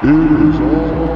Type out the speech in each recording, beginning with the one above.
It is over.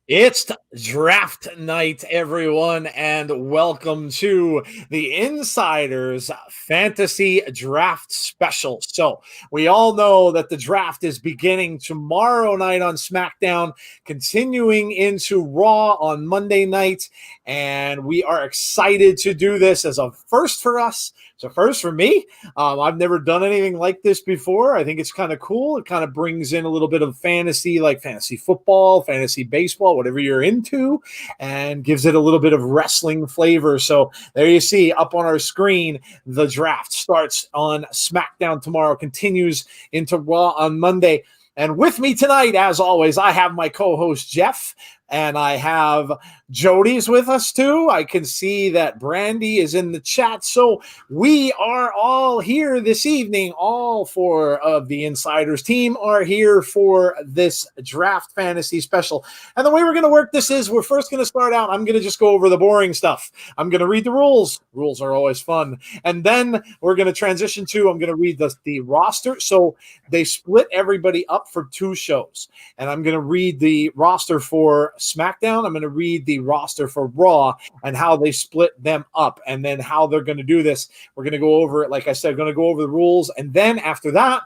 It's draft night, everyone, and welcome to the Insiders Fantasy Draft Special. So we all know that the draft is beginning tomorrow night on SmackDown, continuing into Raw on Monday night, and we are excited to do this as a first for us. It's a first for me. I've never done anything like this before. I think it's kind of cool. It kind of brings in a little bit of fantasy, like fantasy football, fantasy baseball, whatever you're into, and gives it a little bit of wrestling flavor. So there you see up on our screen, the draft starts on SmackDown tomorrow, continues into Raw on Monday. And with me tonight, as always, I have my co-host Jeff, and I have Jody's with us too. I can see that Brandy is in the chat. So we are all here this evening. All four of the Insiders team are here for this draft fantasy special. And the way we're going to work this is we're first going to start out. I'm going to just go over the boring stuff. I'm going to read the rules. Rules are always fun. And then we're going to transition to, I'm going to read the roster. So they split everybody up for two shows. And I'm going to read the roster for SmackDown. I'm going to read the roster for Raw and how they split them up and then how they're going to do this. We're going to go over it. Like I said, going to go over the rules. And then after that,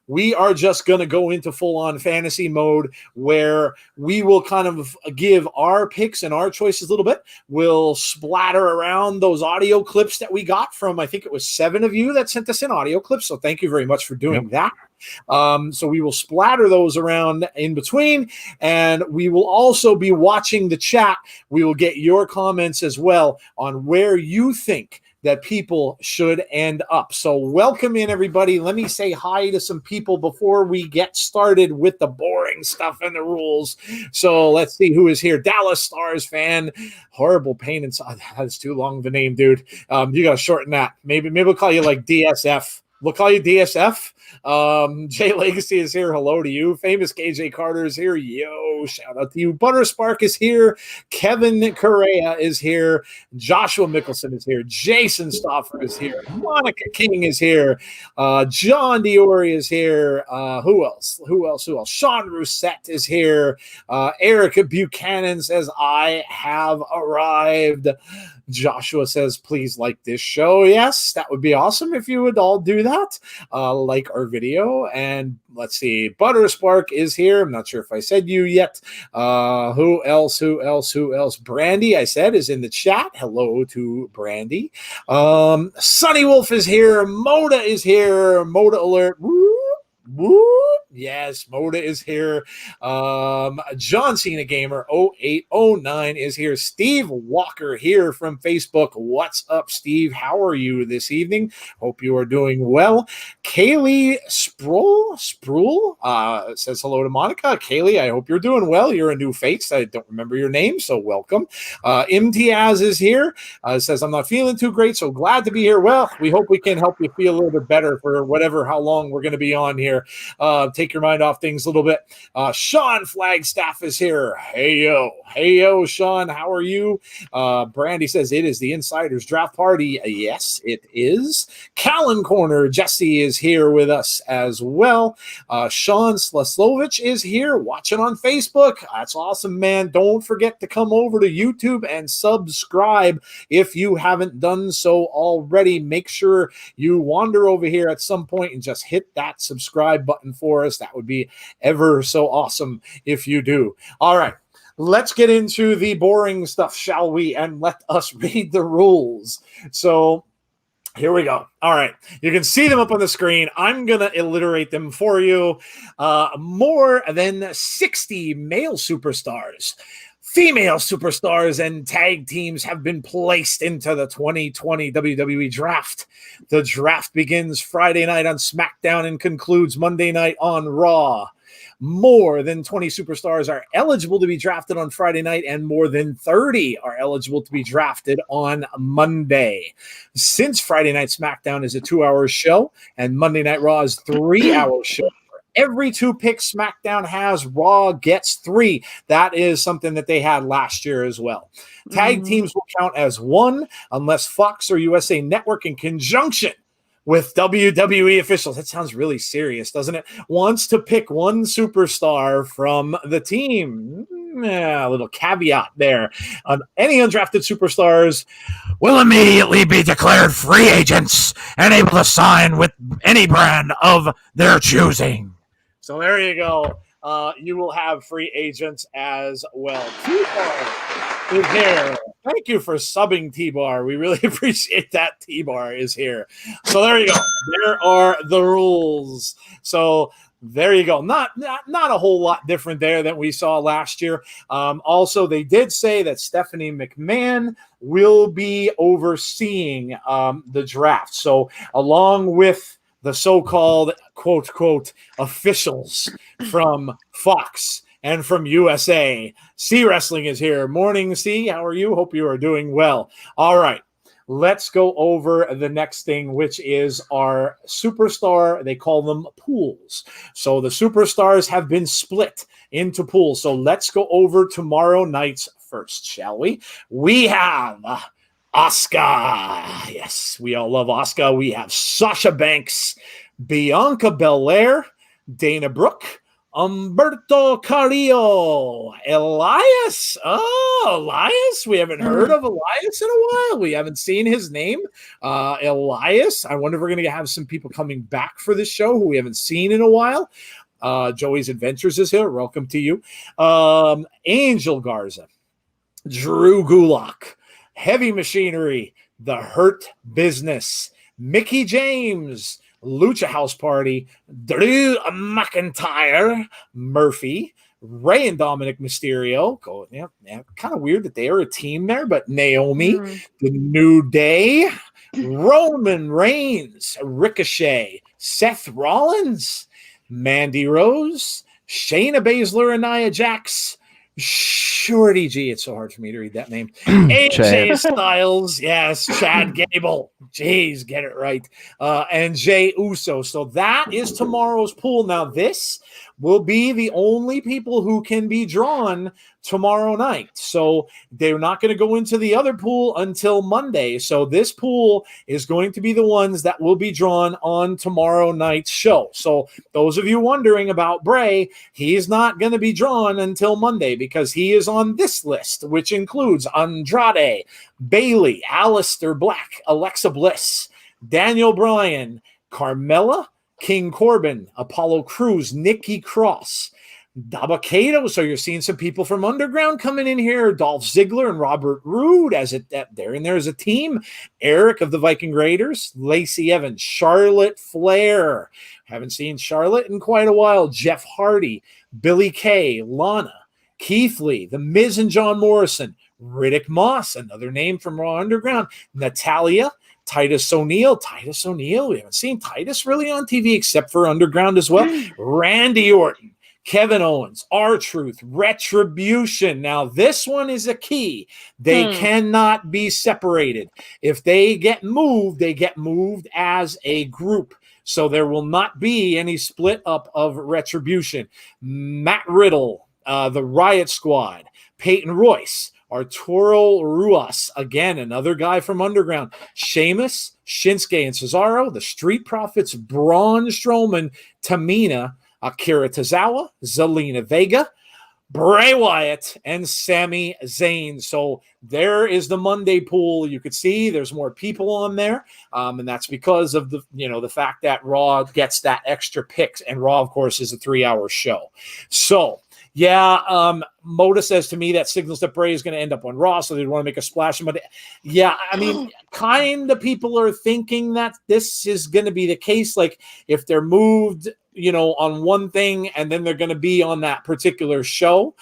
we are just going to go into full-on fantasy mode where we will kind of give our picks and our choices a little bit. We'll splatter around those audio clips that we got from, I think it was 7 of you that sent us in audio clips. So thank you very much for doing that. So we will splatter those around in between, and we will also be watching the chat. We will get your comments as well on where you think that people should end up. So welcome in, everybody. Let me say hi to some people before we get started with the boring stuff and the rules. So let's see who is here. Dallas Stars fan. Horrible pain inside. That's too long of a name, dude. You got to shorten that. Maybe we'll call you like DSF. We'll call you DSF. Jay Legacy is here. Hello to you. Famous KJ Carter is here. Yo, shout out to you. Butterspark is here. Kevin Correa is here. Joshua Mickelson is here. Jason Stoffer is here. Monica King is here. John Diori is here. Who else? Sean Rousset is here. Erica Buchanan says, I have arrived. Joshua says, please like this show. Yes, that would be awesome if you would all do that. Like our video. And let's see, Butterspark is here. I'm not sure if I said you yet. Who else? Brandy, I said, is in the chat. Hello to Brandy. Sunny Wolf is here. Moda is here. Moda alert. Woo. Yes, Moda is here. John Cena Gamer 0809 is here. Steve Walker here from Facebook. What's up, Steve? How are you this evening? Hope you are doing well. Kaylee Sproul says hello to Monica. Kaylee, I hope you're doing well. You're a new face. I don't remember your name, so welcome. Imtiaz is here. Says, I'm not feeling too great, so glad to be here. Well, we hope we can help you feel a little bit better for how long we're going to be on here. Take your mind off things a little bit. Sean Flagstaff is here. Hey yo, Sean, how are you? Brandy says it is the Insiders Draft Party. Yes, it is. Callan Corner, Jesse is here with us as well. Sean Slaslovich is here watching on Facebook. That's awesome, man. Don't forget to come over to YouTube and subscribe if you haven't done so already. Make sure you wander over here at some point and just hit that subscribe button for us. That would be ever so awesome if you do. All right, let's get into the boring stuff, shall we? And let us read the rules. So here we go. All right. You can see them up on the screen. I'm going to alliterate them for you. More than 60 male superstars, female superstars, and tag teams have been placed into the 2020 WWE Draft. The draft begins Friday night on SmackDown and concludes Monday night on Raw. More than 20 superstars are eligible to be drafted on Friday night, and more than 30 are eligible to be drafted on Monday. Since Friday Night SmackDown is a 2-hour show and Monday Night Raw is a 3-hour show, every 2 picks SmackDown has, Raw gets 3. That is something that they had last year as well. Tag teams will count as 1 unless Fox or USA Network, in conjunction with WWE officials, that sounds really serious, doesn't it, wants to pick one superstar from the team. A little caveat there. Any undrafted superstars will immediately be declared free agents and able to sign with any brand of their choosing. So there you go. You will have free agents as well. T-Bar is here. Thank you for subbing, T-Bar. We really appreciate that. T-Bar is here. So there you go. There are the rules. So there you go. Not a whole lot different there than we saw last year. Also, they did say that Stephanie McMahon will be overseeing the draft. So along with the so-called quote officials from Fox and from USA, C Wrestling is here. Morning, C. How are you? Hope you are doing well. All right. Let's go over the next thing, which is our superstar. They call them pools. So the superstars have been split into pools. So let's go over tomorrow night's first, shall we? We have Asuka. Yes, we all love Asuka. We have Sasha Banks, Bianca Belair, Dana Brooke, Humberto Carrillo, Elias. Oh, Elias. We haven't heard of Elias in a while. We haven't seen his name. Elias. I wonder if we're going to have some people coming back for this show who we haven't seen in a while. Joey's Adventures is here. Welcome to you. Angel Garza, Drew Gulak, Heavy Machinery, The Hurt Business, Mickey James, Lucha House Party, Drew McIntyre, Murphy, Rey and Dominic Mysterio. Kind of weird that they are a team there, but Naomi, The New Day, Roman Reigns, Ricochet, Seth Rollins, Mandy Rose, Shayna Baszler and Nia Jax, Shorty G. It's so hard for me to read that name. AJ Styles. Yes. Chad Gable. Jeez, get it right. And Jey Uso. So that is tomorrow's pool. Now, this will be the only people who can be drawn tomorrow night. So they're not going to go into the other pool until Monday. So this pool is going to be the ones that will be drawn on tomorrow night's show. So those of you wondering about Bray, he's not going to be drawn until Monday because he is on this list, which includes Andrade, Bayley, Aleister Black, Alexa Bliss, Daniel Bryan, Carmella, King Corbin, Apollo Crews, Nikki Cross, Dabba-Kato. So you're seeing some people from Underground coming in here. Dolph Ziggler and Robert Roode there and there as a team. Eric of the Viking Raiders, Lacey Evans, Charlotte Flair. Haven't seen Charlotte in quite a while. Jeff Hardy, Billy Kay, Lana, Keith Lee, The Miz and John Morrison, Riddick Moss, another name from Raw Underground, Natalia, Titus O'Neil. We haven't seen Titus really on TV except for Underground as well. Randy Orton, Kevin Owens, R-Truth, Retribution. Now, this one is a key. They cannot be separated. If they get moved as a group. So there will not be any split up of Retribution. Matt Riddle, the Riot Squad, Peyton Royce, Arturo Ruas, again, another guy from Underground, Sheamus, Shinsuke and Cesaro, the Street Profits, Braun Strowman, Tamina, Akira Tozawa, Zelina Vega, Bray Wyatt, and Sami Zayn. So there is the Monday pool. You could see there's more people on there, and that's because of the fact that Raw gets that extra picks, and Raw, of course, is a 3-hour show. So yeah, Moda says to me that signals that Bray is going to end up on Raw, so they want to make a splash. But yeah, I mean, kind of people are thinking that this is going to be the case. Like if they're moved, on one thing and then they're going to be on that particular show.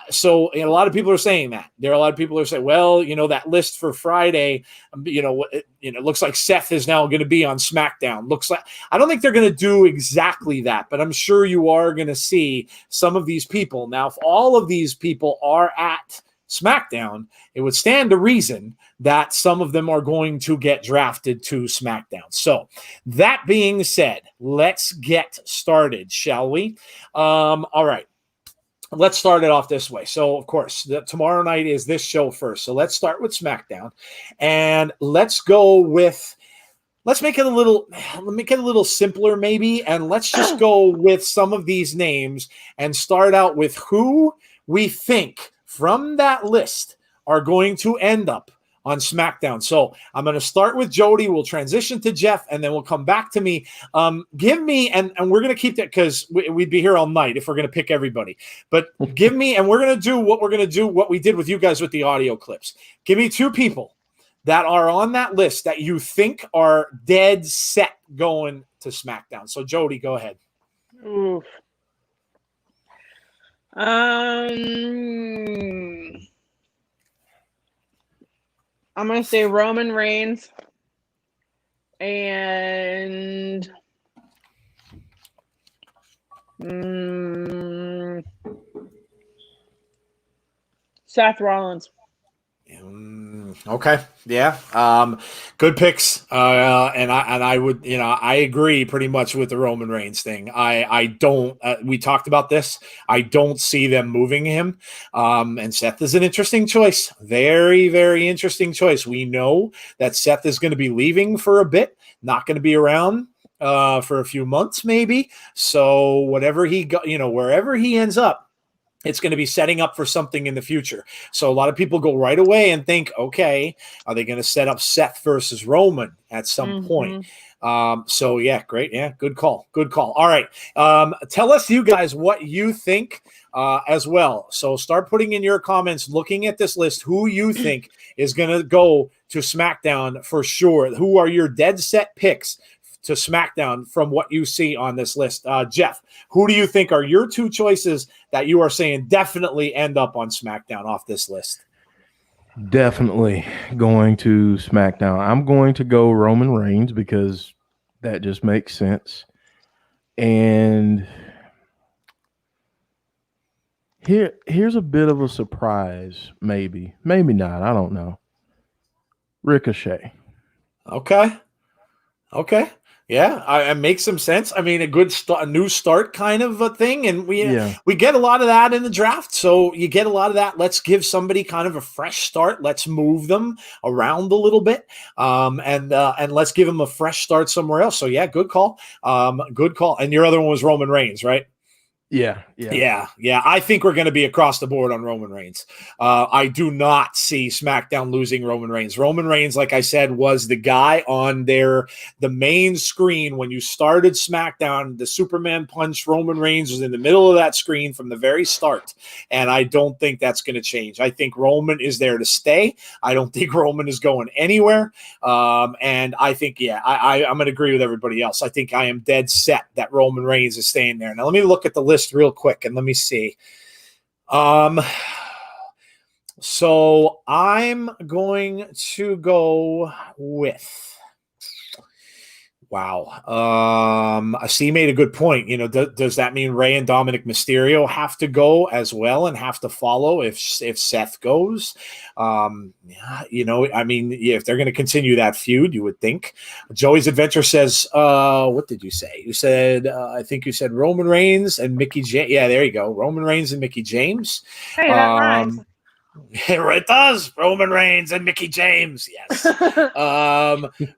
So a lot of people are saying that. There are a lot of people who are saying, well, that list for Friday, it looks like Seth is now going to be on SmackDown. Looks like I don't think they're going to do exactly that, but I'm sure you are going to see some of these people. Now, if all of these people are at SmackDown, it would stand to reason that some of them are going to get drafted to SmackDown. So that being said, let's get started, shall we? All right. Let's start it off this way. So, of course, tomorrow night is this show first. So let's start with SmackDown, and let's make it a little simpler, maybe, and let's just go with some of these names and start out with who we think from that list are going to end up on SmackDown. So I'm going to start with Jody. We'll transition to Jeff, and then we'll come back to me. Give me, and we're going to keep that because we'd be here all night if we're going to pick everybody. But give me, and we're going to do what we did with you guys with the audio clips. Give me 2 people that are on that list that you think are dead set going to SmackDown. So Jody, go ahead. Oof. I'm going to say Roman Reigns and Seth Rollins. Okay. Yeah. Good picks. And I would, I agree pretty much with the Roman Reigns thing. I don't, we talked about this. I don't see them moving him. And Seth is an interesting choice. Very, very interesting choice. We know that Seth is going to be leaving for a bit, not going to be around for a few months, maybe. So whatever he got, wherever he ends up, it's going to be setting up for something in the future. So a lot of people go right away and think, okay, are they going to set up Seth versus Roman at some point? So yeah, great. Yeah. Good call. Good call. All right. Tell us, you guys, what you think as well. So start putting in your comments, looking at this list, who you think is going to go to SmackDown for sure. Who are your dead set picks to SmackDown from what you see on this list? Jeff, who do you think are your 2 choices that you are saying definitely end up on SmackDown off this list? Definitely going to SmackDown. I'm going to go Roman Reigns because that just makes sense. And here's a bit of a surprise, maybe not. I don't know. Ricochet. Okay. Yeah, it makes some sense. I mean, a new start kind of a thing, and we get a lot of that in the draft. So you get a lot of that. Let's give somebody kind of a fresh start. Let's move them around a little bit, and let's give them a fresh start somewhere else. So yeah, good call. Good call. And your other one was Roman Reigns, right? Yeah. I think we're going to be across the board on Roman Reigns. I do not see SmackDown losing Roman Reigns. Roman Reigns, like I said, was the guy on the main screen when you started SmackDown. The Superman punch, Roman Reigns was in the middle of that screen from the very start, and I don't think that's going to change. I think Roman is there to stay. I don't think Roman is going anywhere. And I think, I'm going to agree with everybody else. I think I am dead set that Roman Reigns is staying there. Now let me look at the list real quick and let me see. So I'm going to go with, C made a good point. Does that mean Rey and Dominic Mysterio have to go as well and have to follow if Seth goes? If they're going to continue that feud, you would think. Joey's Adventure says, what did you say? You said, I think you said Roman Reigns and Mickey James. Yeah, there you go. Roman Reigns and Mickey James. Hey, that rhymes. It does. Roman Reigns and Mickey James. Yes.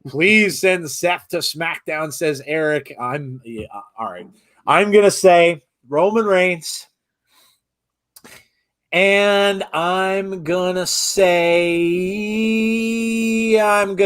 Please send Seth to SmackDown, says Eric. All right. I'm going to say Roman Reigns. And I'm going to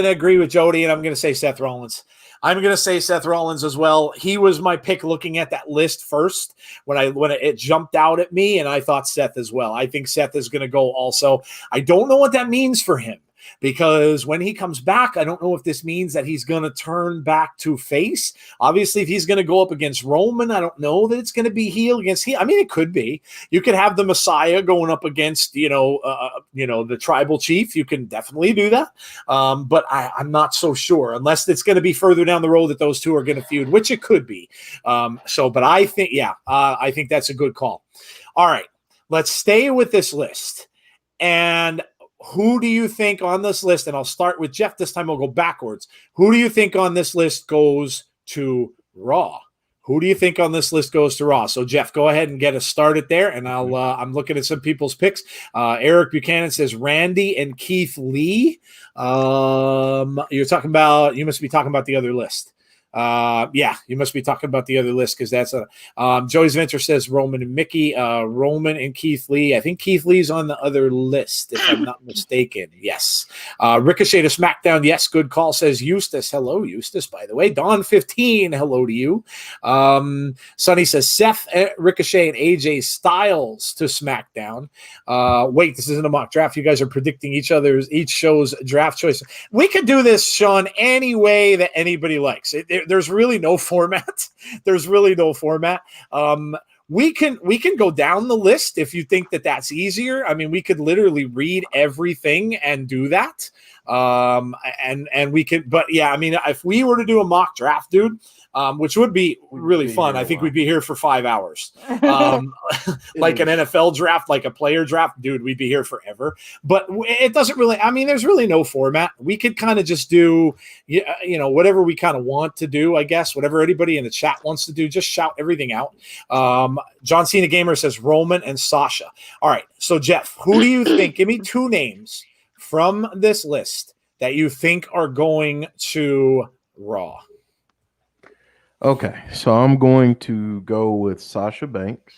agree with Jody, and I'm going to say Seth Rollins. I'm going to say Seth Rollins as well. He was my pick looking at that list first when it jumped out at me, and I thought Seth as well. I think Seth is going to go also. I don't know what that means for him, because when he comes back, I don't know if this means that he's going to turn back to face. Obviously, if he's going to go up against Roman, I don't know that it's going to be heel against heel. I mean, it could be. You could have the Messiah going up against, the tribal chief. You can definitely do that. But I'm not so sure, unless it's going to be further down the road that those two are going to feud, which it could be. But I think, I think that's a good call. All right, let's stay with this list. And who do you think on this list? And I'll start with Jeff this time. We'll go backwards. Who do you think on this list goes to Raw? Who do you think on this list goes to Raw? So Jeff, go ahead and get us started there. And I'm looking at some people's picks. Eric Buchanan says Randy and Keith Lee. You must be talking about the other list. Yeah, you must be talking about the other list because that's Joey's Venture says Roman and Mickey, Roman and Keith Lee. I think Keith Lee's on the other list, if I'm not mistaken. Yes. Ricochet to SmackDown. Yes, good call, says Eustace. Hello, Eustace, by the way. Don 15, hello to you. Sonny says Seth, Ricochet, and AJ Styles to SmackDown. Wait, this isn't a mock draft. You guys are predicting each show's draft choices. We could do this, Sean, any way that anybody likes. There's really no format. We can go down the list if you think that that's easier. I mean, we could literally read everything and do that. And we could, but yeah, I mean, if we were to do a mock draft, dude, which would be really fun. I think we'd be here for 5 hours. Like an NFL draft, like a player draft, dude, we'd be here forever. But it doesn't really, I mean, there's really no format. We could kind of just do, whatever we kind of want to do, I guess, whatever anybody in the chat wants to do, just shout everything out. John Cena Gamer says Roman and Sasha. All right. So Jeff, who do you think, give me 2 names from this list that you think are going to Raw? Okay, so I'm going to go with Sasha Banks.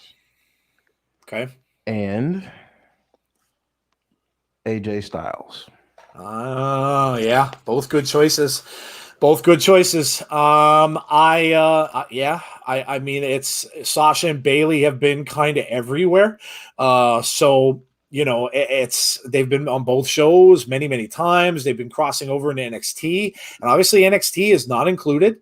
Okay. And AJ Styles. Yeah, both good choices. I mean, it's Sasha and Bailey have been kind of everywhere. So they've been on both shows many, many times. They've been crossing over into NXT, and obviously NXT is not included.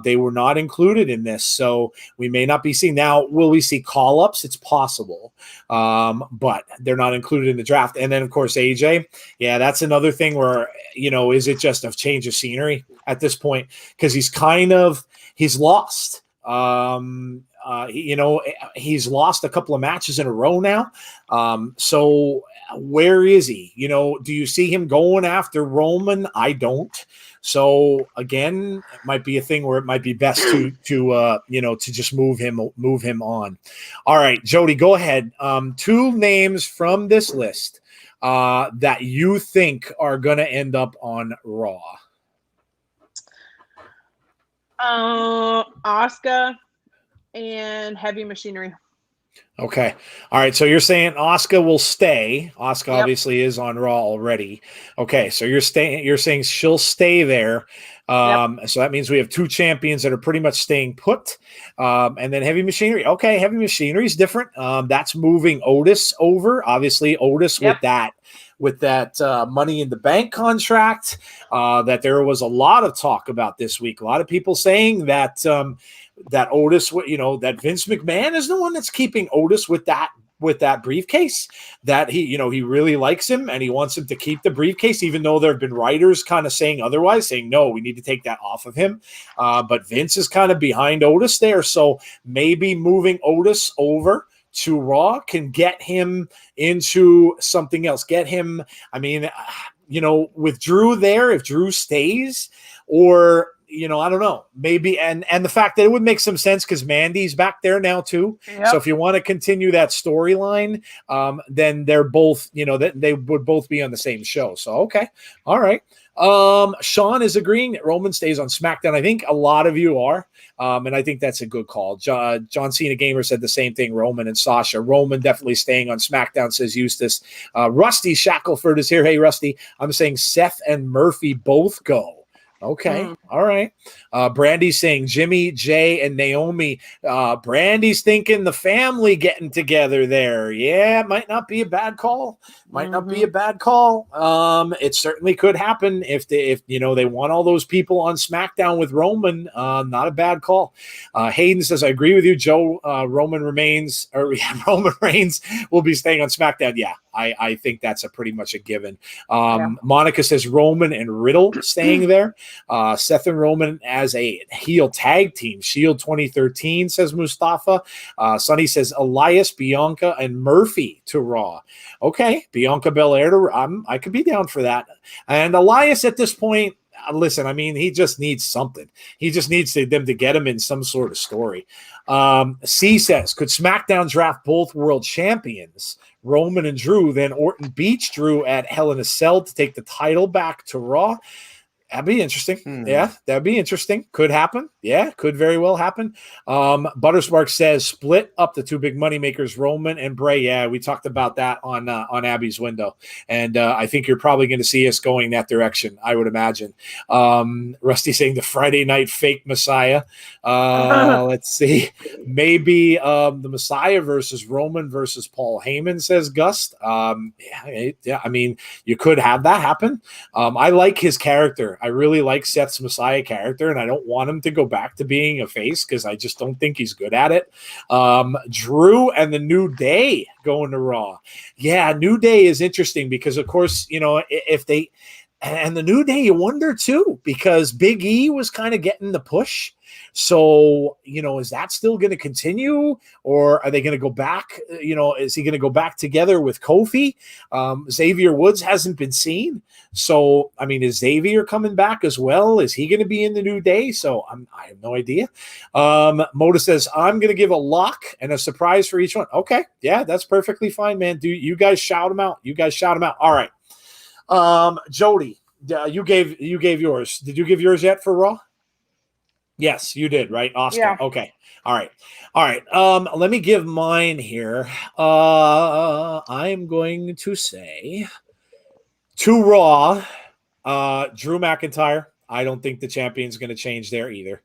They were not included in this, so we may not be seeing now. Will we see call-ups? It's possible, but they're not included in the draft. And then, of course, AJ. Yeah, that's another thing where, is it just a change of scenery at this point? Because he's lost. He's lost a couple of matches in a row now. So where is he? Do you see him going after Roman? I don't. So again, it might be a thing where it might be best to just move him on. All right, Jody, go ahead. 2 names from this list that you think are going to end up on Raw. Asuka and Heavy Machinery. Okay. All right. So you're saying Asuka will stay. Asuka obviously is on Raw already. Okay. So you're saying she'll stay there. So that means we have 2 champions that are pretty much staying put. And then Heavy Machinery. Okay. Heavy Machinery is different. That's moving Otis over. Obviously Otis with that Money in the Bank contract that there was a lot of talk about this week. A lot of people saying that that Otis, that Vince McMahon is the one that's keeping Otis with that briefcase, that he really likes him and he wants him to keep the briefcase, even though there have been writers kind of saying otherwise, saying, no, we need to take that off of him. But Vince is kind of behind Otis there. So maybe moving Otis over to Raw can get him into something else. Get him, I mean, with Drew there, if Drew stays, or I don't know, maybe, and the fact that it would make some sense because Mandy's back there now too. Yep. So if you want to continue that storyline, then they're both, they would both be on the same show. So, okay. All right. Sean is agreeing that Roman stays on SmackDown. I think a lot of you are. And I think that's a good call. John Cena Gamer said the same thing, Roman and Sasha. Roman definitely staying on SmackDown, says Eustace. Rusty Shackelford is here. Hey, Rusty. I'm saying Seth and Murphy both go. Okay. All right. Brandy's saying Jimmy, Jay, and Naomi. Brandy's thinking the family getting together there. Yeah, it might not be a bad call. It certainly could happen if they want all those people on SmackDown with Roman. Not a bad call. Hayden says, I agree with you, Joe. Roman Reigns will be staying on SmackDown. Yeah, I think that's a pretty much a given. Monica says Roman and Riddle staying there. Seth and Roman as a heel tag team. Shield 2013, says Mustafa. Sonny says Elias, Bianca, and Murphy to Raw. Okay, Bianca Belair to I could be down for that. And Elias at this point, listen, I mean, he just needs something. He just needs them to get him in some sort of story. C says, could SmackDown draft both world champions, Roman and Drew, then Orton beats Drew at Hell in a Cell to take the title back to Raw? That'd be interesting. Yeah, that'd be interesting. Could happen. Yeah, could very well happen. Butterspark says split up the two big money makers, Roman and Bray. Yeah, we talked about that on Abby's window, and I think you're probably going to see us going that direction. I would imagine. Rusty saying the Friday night fake Messiah. Let's see, maybe the Messiah versus Roman versus Paul Heyman, says Gust. Yeah. I mean, you could have that happen. I like his character. I really like Seth's Messiah character, and I don't want him to go back to being a face because I just don't think he's good at it. Drew and the New Day going to Raw. Yeah, New Day is interesting because, of course, you know, if they – and the New Day, you wonder too, because Big E was kind of getting the push. So, you know, is that still going to continue, or are they going to go back? You know, is he going to go back together with Kofi? Xavier Woods hasn't been seen. So, I mean, is Xavier coming back as well? Is he going to be in the New Day? So I have no idea. Moda says, I'm going to give a lock and a surprise for each one. Okay. Yeah, that's perfectly fine, man. Do you guys shout them out? All right. Jody, you gave yours. Did you give yours yet for Raw? Yes, you did, right? Oscar. Yeah. Okay. All right. Let me give mine here. I'm going to say to Raw, Drew McIntyre. I don't think the champion's going to change there either.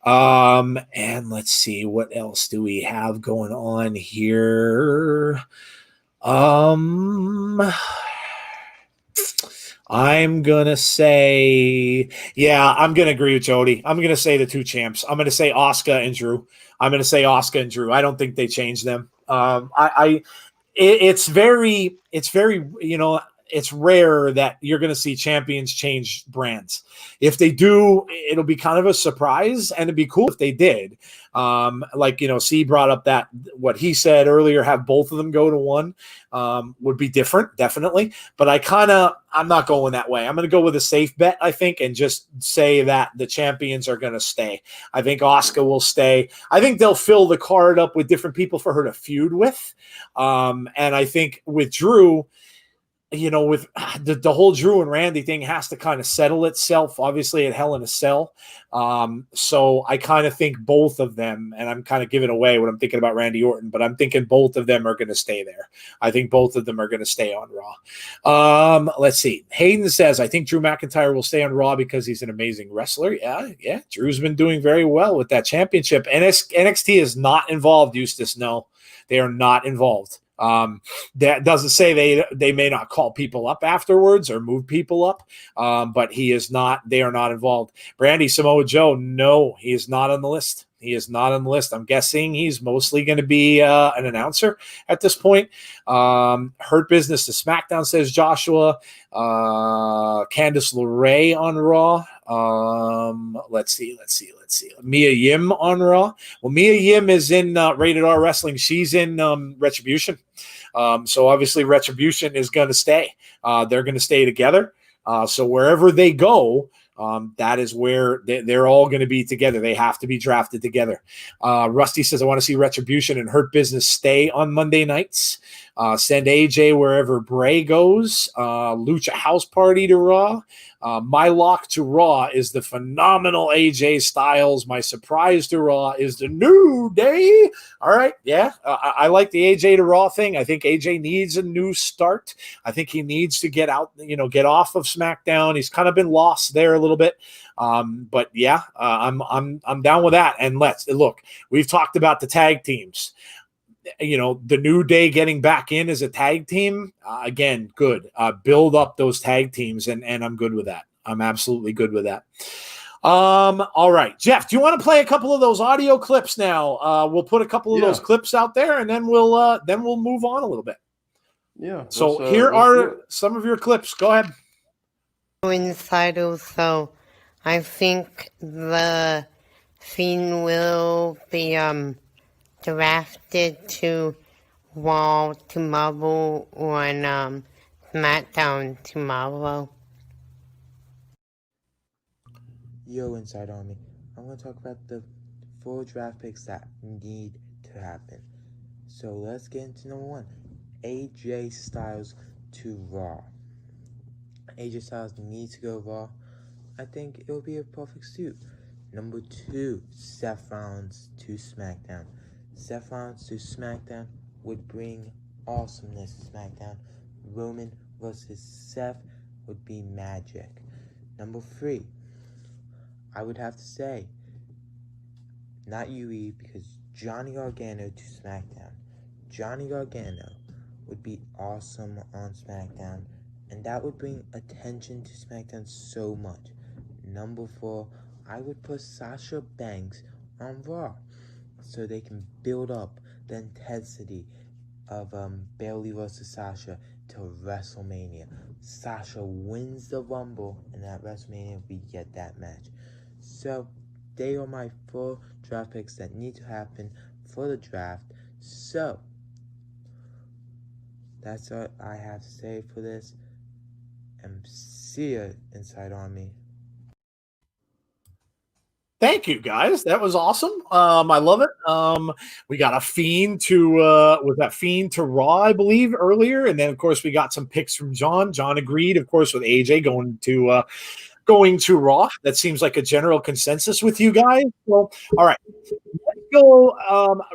And let's see, what else do we have going on here? I'm going to say, yeah, I'm going to agree with Jody. I'm going to say the two champs. I'm going to say Asuka and Drew. I don't think they change them. It's very, you know, it's rare that you're going to see champions change brands. If they do, it'll be kind of a surprise, and it'd be cool if they did. Like, you know, C brought up that what he said earlier, have both of them go to one, would be different, definitely. But I'm not going that way. I'm going to go with a safe bet, I think, and just say that the champions are going to stay. I think Asuka will stay. I think they'll fill the card up with different people for her to feud with. And I think with Drew, you know, with the whole Drew and Randy thing has to kind of settle itself, obviously, at Hell in a Cell. So I kind of think both of them, and I'm kind of giving away what I'm thinking about Randy Orton, but I'm thinking both of them are going to stay there. I think both of them are going to stay on Raw. Let's see. Hayden says, I think Drew McIntyre will stay on Raw because he's an amazing wrestler. Yeah. Drew's been doing very well with that championship. NXT is not involved, Eustace. No, they are not involved. That doesn't say they may not call people up afterwards or move people up, but they are not involved. Brandy Samoa Joe, no, he is not on the list. I'm guessing he's mostly going to be an announcer at this point. Hurt Business to SmackDown, says Joshua. Candice LeRae on Raw. Let's see. Mia Yim on Raw. Well, Mia Yim is in Rated R Wrestling. She's in Retribution. So obviously Retribution is going to stay. They're going to stay together. So wherever they go, that is where they're all going to be together. They have to be drafted together. Rusty says, I want to see Retribution and Hurt Business stay on Monday nights. Send AJ wherever Bray goes. Lucha House Party to Raw. My lock to Raw is the phenomenal AJ Styles. My surprise to Raw is the New Day. All right. Yeah. I like the AJ to Raw thing. I think AJ needs a new start. I think he needs to get out, get off of SmackDown. He's kind of been lost there a little bit. But yeah, I'm down with that. And let's look, we've talked about the tag teams. The New Day getting back in as a tag team, again, good. Build up those tag teams, and I'm good with that. I'm absolutely good with that. All right, Jeff, do you want to play a couple of those audio clips now? We'll put a couple of those clips out there, and then we'll move on a little bit. Yeah. So here are some of your clips. Go ahead. Insider, so I think the Fiend will be drafted to Raw tomorrow on SmackDown tomorrow. Yo, Inside Army, I'm going to talk about the 4 draft picks that need to happen. So let's get into number 1. AJ Styles to Raw. AJ Styles needs to go Raw. I think it will be a perfect suit. Number 2, Seth Rollins to SmackDown. Seth Rollins to SmackDown would bring awesomeness to SmackDown. Roman versus Seth would be magic. Number 3, I would have to say, not UE, because Johnny Gargano to SmackDown. Johnny Gargano would be awesome on SmackDown, and that would bring attention to SmackDown so much. Number 4, I would put Sasha Banks on Raw, so they can build up the intensity of Bayley versus Sasha till WrestleMania. Sasha wins the Rumble, and at WrestleMania we get that match. So they are my 4 draft picks that need to happen for the draft. So that's what I have to say for this. And see ya, Inside Army. Thank you, guys. That was awesome. I love it. We got a Fiend to was that Fiend to Raw, I believe, earlier, and then of course we got some picks from John. John agreed, of course, with AJ going to Raw. That seems like a general consensus with you guys. So, all right, let's go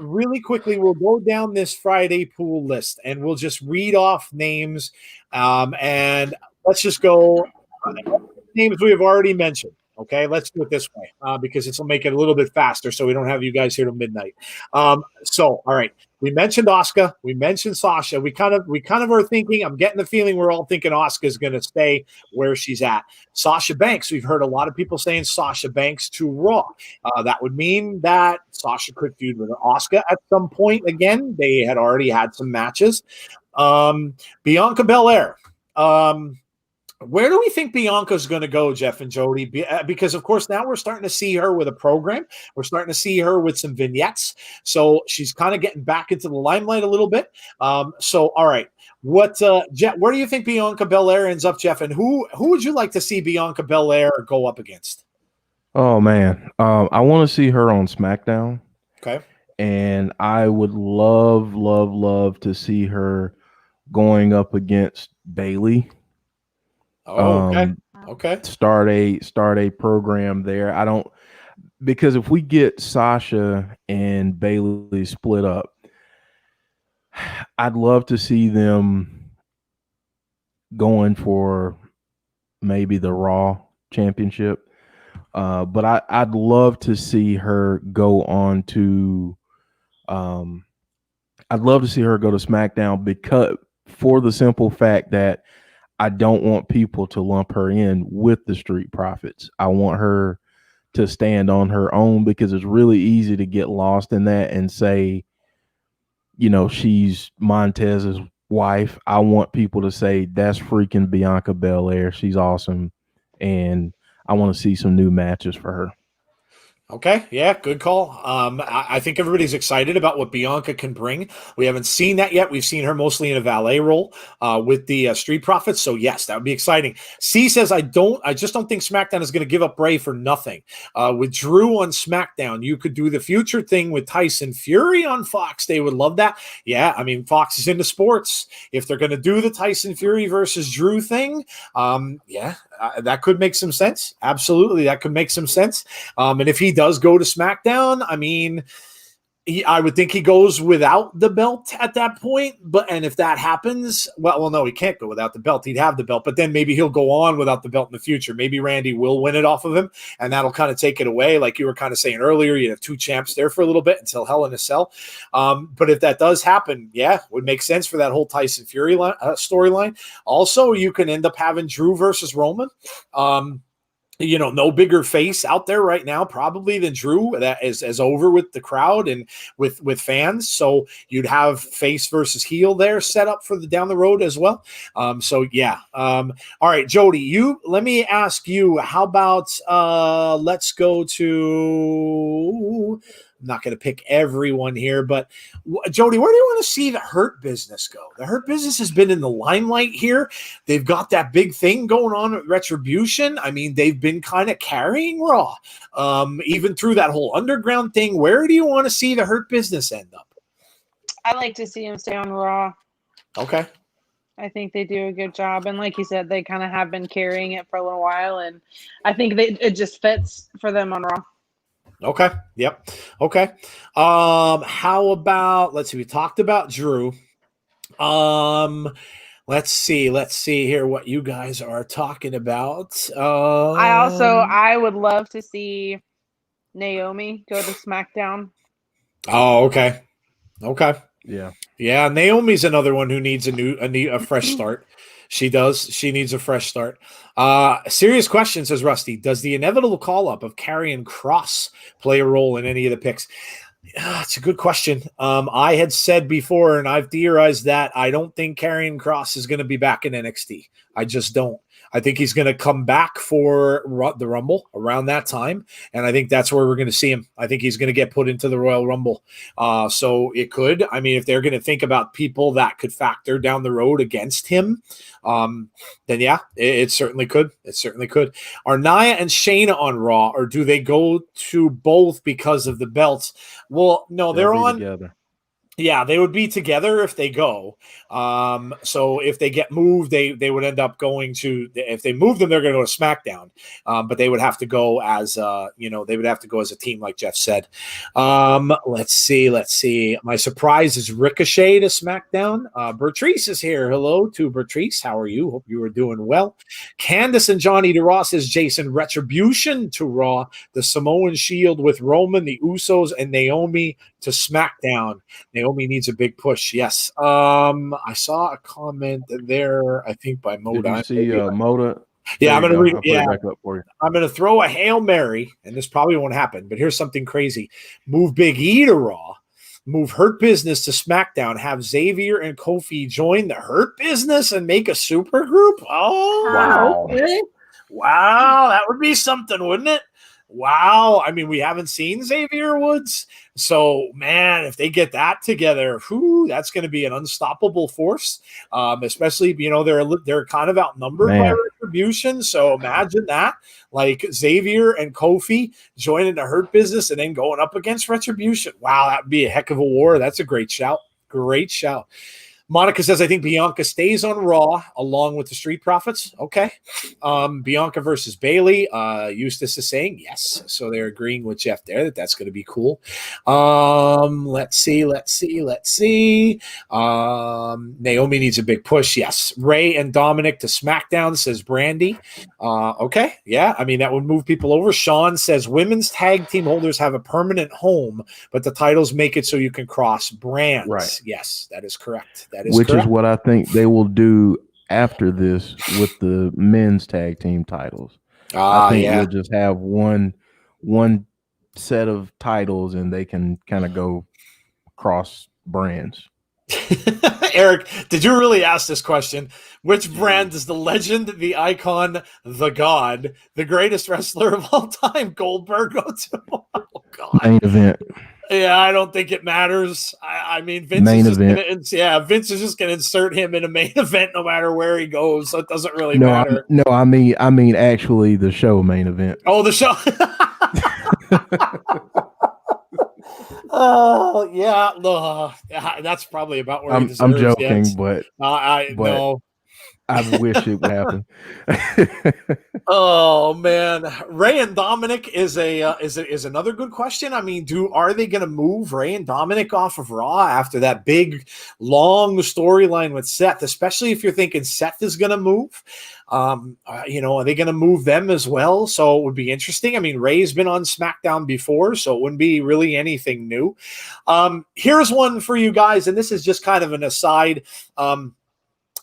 really quickly. We'll go down this Friday pool list, and we'll just read off names, and let's just go names we have already mentioned. Okay, let's do it this way because this will make it a little bit faster, so we don't have you guys here till midnight. So, all right, we mentioned Asuka, we mentioned Sasha. We kind of are thinking. I'm getting the feeling we're all thinking Asuka is going to stay where she's at. Sasha Banks. We've heard a lot of people saying Sasha Banks to Raw. That would mean that Sasha could feud with Asuka at some point again. They had already had some matches. Bianca Belair. Where do we think Bianca's going to go, Jeff and Jody? Because, of course, now we're starting to see her with a program. We're starting to see her with some vignettes. So she's kind of getting back into the limelight a little bit. So, all right. Jeff, where do you think Bianca Belair ends up, Jeff? And who would you like to see Bianca Belair go up against? Oh, man. I want to see her on SmackDown. Okay. And I would love to see her going up against Bayley. Oh, okay. Okay. Start a program there. Because if we get Sasha and Bayley split up, I'd love to see them going for maybe the Raw Championship. But I'd love to see her go on to I'd love to see her go to SmackDown because for the simple fact that I don't want people to lump her in with the Street Profits. I want her to stand on her own because it's really easy to get lost in that and say, she's Montez's wife. I want people to say that's freaking Bianca Belair. She's awesome. And I want to see some new matches for her. Okay, yeah, good call. I think everybody's excited about what Bianca can bring. We haven't seen that yet. We've seen her mostly in a valet role with the Street Profits. So yes, that would be exciting. C says, I just don't think SmackDown is going to give up Bray for nothing. With Drew on SmackDown, you could do the future thing with Tyson Fury on Fox. They would love that. Yeah, I mean, Fox is into sports. If they're going to do the Tyson Fury versus Drew thing, that could make some sense. Absolutely, that could make some sense. And if he does go to SmackDown, I mean, I would think he goes without the belt at that point. And if that happens, well, no, he can't go without the belt. He'd have the belt, but then maybe he'll go on without the belt in the future. Maybe Randy will win it off of him, and that'll kind of take it away. Like you were kind of saying earlier, you'd have 2 champs there for a little bit until Hell in a Cell. But if that does happen, yeah, it would make sense for that whole Tyson Fury storyline. Also, you can end up having Drew versus Roman. no bigger face out there right now probably than Drew that is over with the crowd and with fans. So you'd have face versus heel there set up for the down the road as well. So yeah. All right, Jody, let me ask you, how about let's go to, I'm not going to pick everyone here, but Jody, where do you want to see the Hurt Business go? The Hurt Business has been in the limelight here. They've got that big thing going on with Retribution. I mean, they've been kind of carrying Raw, even through that whole underground thing. Where do you want to see the Hurt Business end up? I like to see him stay on Raw. Okay. I think they do a good job. And like you said, they kind of have been carrying it for a little while. And I think it just fits for them on Raw. Okay. Yep. Okay. How about, let's see, we talked about Drew. Let's see here what you guys are talking about. I would love to see Naomi go to SmackDown. Oh, okay. Okay. Yeah. Yeah. Naomi's another one who needs a fresh start. She does. She needs a fresh start. Serious question, says Rusty. Does the inevitable call-up of Karrion Kross play a role in any of the picks? It's a good question. I had said before, and I've theorized that I don't think Karrion Kross is going to be back in NXT. I just don't. I think he's going to come back for the Rumble around that time, and I think that's where we're going to see him. I think he's going to get put into the Royal Rumble. So it could. I mean, if they're going to think about people that could factor down the road against him, then yeah, it certainly could. It certainly could. Are Nia and Shayna on Raw, or do they go to both because of the belts? Well, no, they're on together. Yeah, they would be together if they go. So if they get moved, they would end up going to. If they move them, they're going to go to SmackDown. But they would have to go as they would have to go as a team, like Jeff said. Let's see. My surprise is Ricochet to SmackDown. Bertrice is here. Hello to Bertrice. How are you? Hope you are doing well. Candace and Johnny DeRoss says Jason, Retribution to Raw, the Samoan Shield with Roman, the Usos, and Naomi to SmackDown. Naomi needs a big push. Yes. I saw a comment there, I think by Moda. Did you see Moda? Yeah, I'm going to read. Yeah, back up for you. I'm going to throw a Hail Mary, and this probably won't happen, but here's something crazy. Move Big E to Raw. Move Hurt Business to SmackDown. Have Xavier and Kofi join the Hurt Business and make a super group. Oh, Wow. Okay. Wow. That would be something, wouldn't it? Wow. I mean, we haven't seen Xavier Woods. So, man, if they get that together, that's going to be an unstoppable force. Especially, they're kind of outnumbered by Retribution. So imagine that, like Xavier and Kofi joining the Hurt Business and then going up against Retribution. Wow, that would be a heck of a war. That's a great shout. Great shout. Monica says, I think Bianca stays on Raw along with the Street Profits. Okay. Bianca versus Bailey. Eustace is saying yes. So they're agreeing with Jeff there that's going to be cool. Let's see. Naomi needs a big push. Yes. Ray and Dominic to SmackDown, says Brandy. Okay. Yeah. I mean, that would move people over. Sean says women's tag team holders have a permanent home, but the titles make it so you can cross brands. Right. Yes, that is correct. Which is what I think they will do after this with the men's tag team titles. I think we'll just have one set of titles and they can kind of go cross brands. Eric, did you really ask this question? Which brand does the legend, the icon, the god, the greatest wrestler of all time, Goldberg, go to? Oh, God. Main event. Yeah, I don't think it matters. I mean, Vince is just going to insert him in a main event no matter where he goes, so it doesn't really matter. I mean actually the show main event. Oh, the show. Oh, yeah. That's probably about where he deserves. I'm joking, but no. I wish it would happen. Oh man, Ray and Dominic is another good question. I mean, are they going to move Ray and Dominic off of Raw after that big long storyline with Seth? Especially if you're thinking Seth is going to move. Are they going to move them as well? So it would be interesting. I mean, Ray's been on SmackDown before, so it wouldn't be really anything new. Here's one for you guys, and this is just kind of an aside.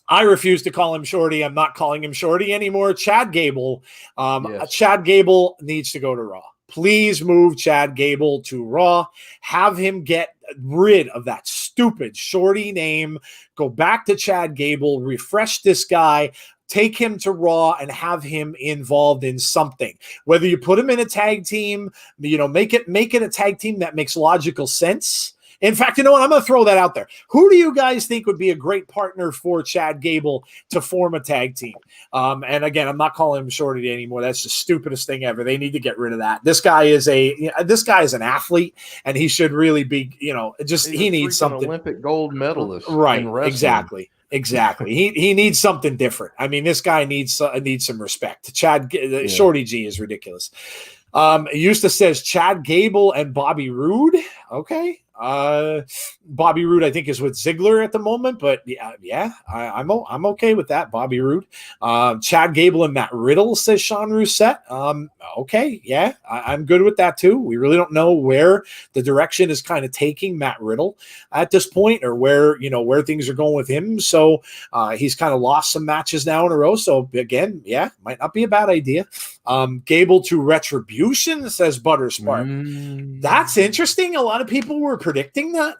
I refuse to call him Shorty. I'm not calling him Shorty anymore. Chad Gable. Yes. Chad Gable needs to go to Raw. Please move Chad Gable to Raw. Have him get rid of that stupid Shorty name. Go back to Chad Gable. Refresh this guy. Take him to Raw and have him involved in something. Whether you put him in a tag team, make it a tag team that makes logical sense. In fact, you know what? I'm going to throw that out there. Who do you guys think would be a great partner for Chad Gable to form a tag team? And again, I'm not calling him Shorty anymore. That's the stupidest thing ever. They need to get rid of that. This guy is an athlete, and he should really be, he needs something. Olympic gold medalist, right? in wrestling. Exactly. He needs something different. I mean, this guy needs some respect. Shorty G is ridiculous. Eustace says Chad Gable and Bobby Roode. Okay. Bobby Roode, I think, is with Ziggler at the moment, but I'm okay with that. Bobby Roode, Chad Gable and Matt Riddle, says Sean Rousset. Okay, yeah, I'm good with that too. We really don't know where the direction is kind of taking Matt Riddle at this point, or where things are going with him. So he's kind of lost some matches now in a row. So again, might not be a bad idea. Gable to Retribution, says Butter Spark. That's interesting. A lot of people were predicting that.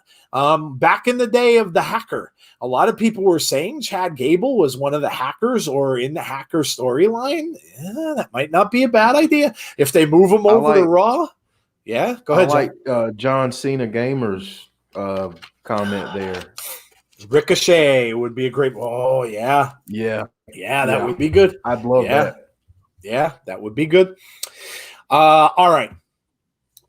Back in the day of the Hacker, a lot of people were saying Chad Gable was one of the Hackers or in the Hacker storyline. That might not be a bad idea if they move him over to Raw. Yeah, go ahead. I like John Cena Gamer's comment there. Ricochet would be a great. Oh yeah, that would be good. I'd love that. Yeah, that would be good. All right.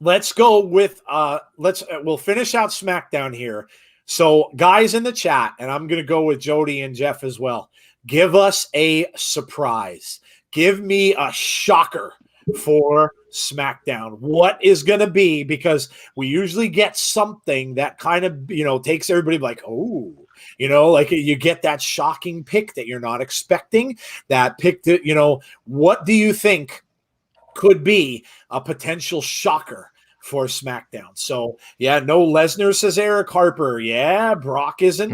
Let's go with we'll finish out SmackDown here. So guys in the chat, and I'm going to go with Jody and Jeff as well. Give us a surprise. Give me a shocker for SmackDown. What is going to be, because we usually get something that kind of, takes everybody like, oh, like you get that shocking pick that you're not expecting, that pick that, what do you think could be a potential shocker for SmackDown? So no Lesnar, says Eric Harper. Brock isn't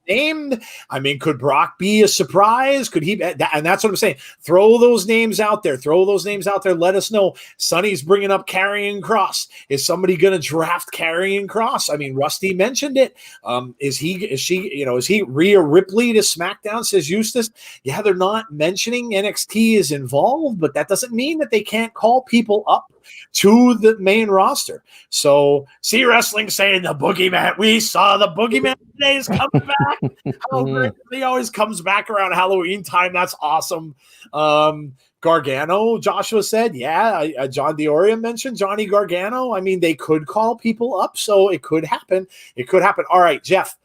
named. I mean, could Brock be a surprise? Could he? And that's what I'm saying. Throw those names out there. Let us know. Sonny's bringing up Karrion Kross. Is somebody going to draft Karrion Kross? I mean, Rusty mentioned it. Is he Rhea Ripley to SmackDown, says Eustace? Yeah, they're not mentioning NXT is involved, but that doesn't mean that they can't call people up to the main roster. So see wrestling saying the boogeyman. We saw the boogeyman today is coming back. Oh, great. He always comes back around Halloween time. That's awesome. Gargano, Joshua said, John Dioria mentioned Johnny Gargano. I mean, they could call people up, so it could happen. All right, Jeff,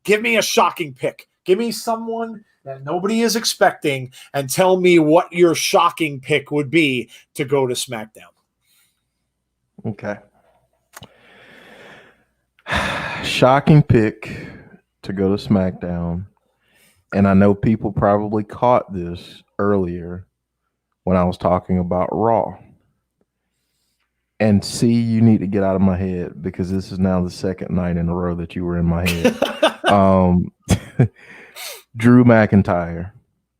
give me a shocking pick. Give me someone that nobody is expecting, and tell me what your shocking pick would be to go to SmackDown. Okay. Shocking pick to go to SmackDown. And I know people probably caught this earlier when I was talking about Raw. And see, you need to get out of my head, because this is now the second night in a row that you were in my head. Drew McIntyre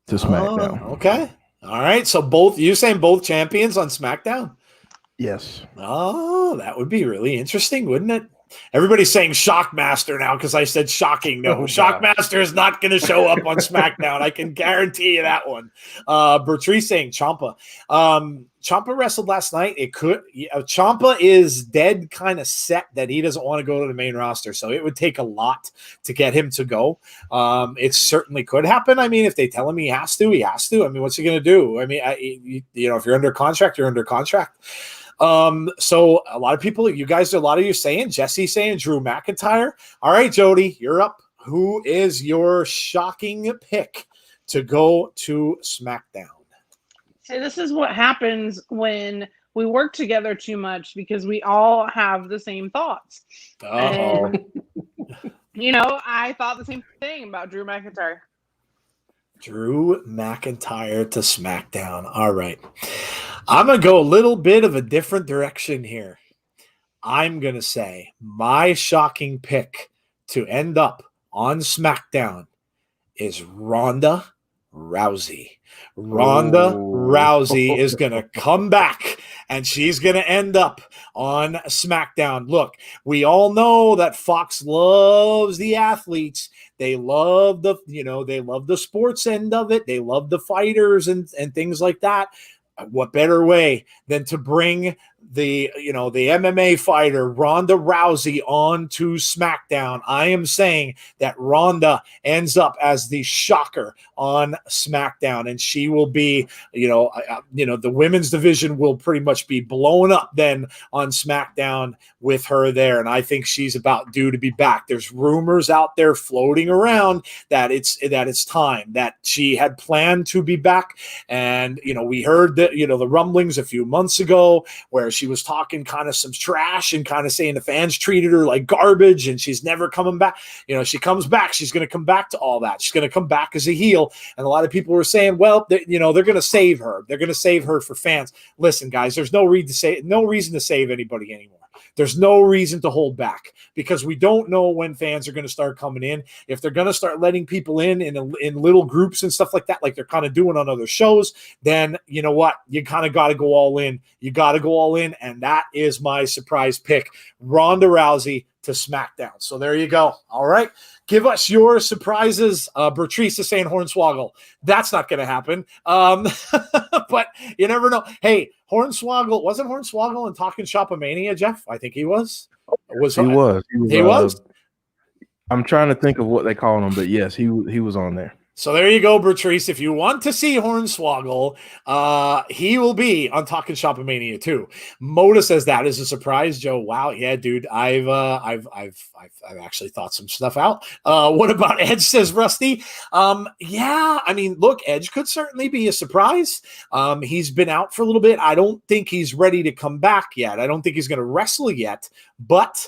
to SmackDown. Okay. All right. So you saying both champions on SmackDown? Yes. Oh, that would be really interesting, wouldn't it? Everybody's saying Shockmaster now because I said shocking. No, Shockmaster is not going to show up on SmackDown. I can guarantee you that one. Bertrice saying Ciampa. Ciampa wrestled last night. Ciampa is dead kind of set that he doesn't want to go to the main roster. So it would take a lot to get him to go. It certainly could happen. I mean, if they tell him he has to, he has to. I mean, what's he going to do? I mean, if you're under contract, you're under contract. So a lot of people, a lot of you saying, Jesse saying Drew McIntyre. All right, Jody, you're up. Who is your shocking pick to go to SmackDown? See, this is what happens when we work together too much, because we all have the same thoughts. And, I thought the same thing about Drew McIntyre. Drew McIntyre to SmackDown. All right. I'm going to go a little bit of a different direction here. I'm going to say my shocking pick to end up on SmackDown is Rhonda Rousey. Ronda Rousey is going to come back, and she's going to end up on SmackDown. Look, we all know that Fox loves the athletes. They love they love the sports end of it. They love the fighters and things like that. What better way than to bring the MMA fighter Ronda Rousey on to SmackDown? I am saying that Ronda ends up as the shocker on SmackDown, and she will be, the women's division will pretty much be blown up then on SmackDown with her there, and I think she's about due to be back. There's rumors out there floating around that it's time, that she had planned to be back, and we heard that the rumblings a few months ago where she was talking kind of some trash and kind of saying the fans treated her like garbage and she's never coming back. She comes back, she's going to come back to all that. She's going to come back as a heel. And a lot of people were saying, well, they're going to save her. They're going to save her for fans. Listen, guys, there's no reason to save anybody anymore. There's no reason to hold back because we don't know when fans are going to start coming in. If they're going to start letting people in little groups and stuff like that, like they're kind of doing on other shows, then you know what? You kind of got to go all in. You got to go all in, and that is my surprise pick, Ronda Rousey to SmackDown. So there you go. All right. Give us your surprises. Bertrice is saying Hornswoggle. That's not going to happen. But you never know. Hey, wasn't Hornswoggle in Talking Shop-A-Mania, Jeff? I think he was. He was. I'm trying to think of what they call him, but yes, he was on there. So there you go, Bertrice. If you want to see Hornswoggle, he will be on Talking Shop-A-Mania too. Moda says that is a surprise, Joe. Wow, yeah, dude. I've actually thought some stuff out. What about Edge? Says Rusty. Yeah, I mean, look, Edge could certainly be a surprise. He's been out for a little bit. I don't think he's ready to come back yet. I don't think he's going to wrestle yet, but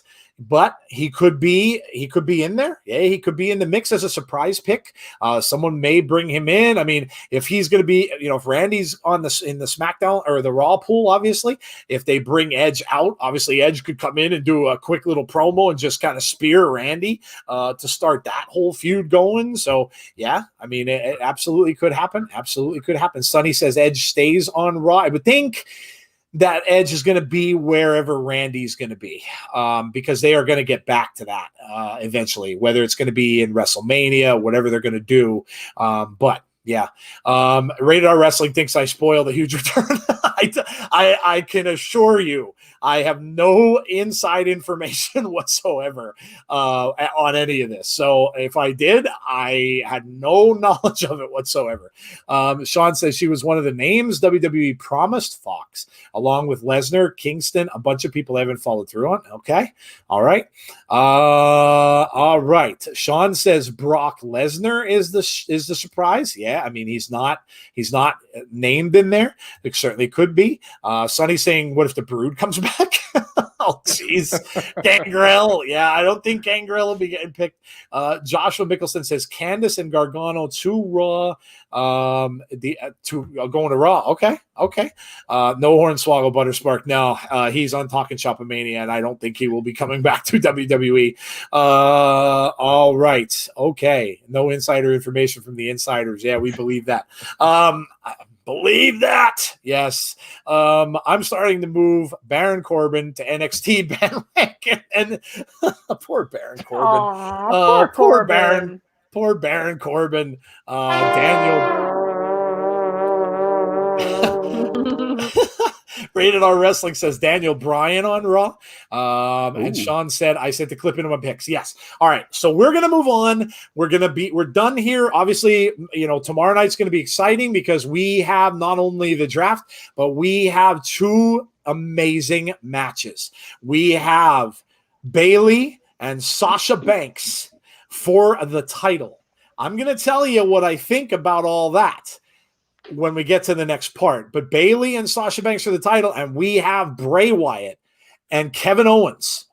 he could be in there. Yeah, he could be in the mix as a surprise pick. Someone may bring him in. I mean, if he's going to be, if Randy's in the SmackDown or the Raw pool, obviously, if they bring Edge out, obviously Edge could come in and do a quick little promo and just kind of spear Randy to start that whole feud going. So yeah, I mean, it absolutely could happen. Absolutely could happen. Sonny says Edge stays on Raw. I would think that Edge is going to be wherever Randy's going to be, because they are going to get back to that eventually, whether it's going to be in WrestleMania, whatever they're going to do. But yeah, Rated R Wrestling thinks I spoiled a huge return. I can assure you, I have no inside information whatsoever on any of this. So if I did, I had no knowledge of it whatsoever. Sean says she was one of the names WWE promised Fox, along with Lesnar, Kingston, a bunch of people I haven't followed through on. Okay. All right. All right. Sean says Brock Lesnar is the surprise. Yeah. I mean, he's not named in there. It certainly could be. Sonny saying, what if the Brood comes back? Oh, jeez. Gangrel. Yeah, I don't think Gangrel will be getting picked. Joshua Mickelson says Candice and Gargano to Raw. Going to Raw. Okay. No Hornswoggle Butterspark. No, he's on Talking Shop-A-Mania, and I don't think he will be coming back to WWE. All right. Okay. No insider information from the insiders. Yeah, we believe that. Believe that. Yes. I'm starting to move Baron Corbin to NXT bandwagon. And poor Baron Corbin. Aww, poor Baron. Poor Baron Corbin. Daniel. Rated R Wrestling says Daniel Bryan on Raw. And Sean said, I sent the clip into my picks. Yes. All right. So we're going to move on. We're done here. Obviously, tomorrow night's going to be exciting because we have not only the draft, but we have two amazing matches. We have Bayley and Sasha Banks for the title. I'm going to tell you what I think about all that when we get to the next part. But Bayley and Sasha Banks for the title, and we have Bray Wyatt and Kevin Owens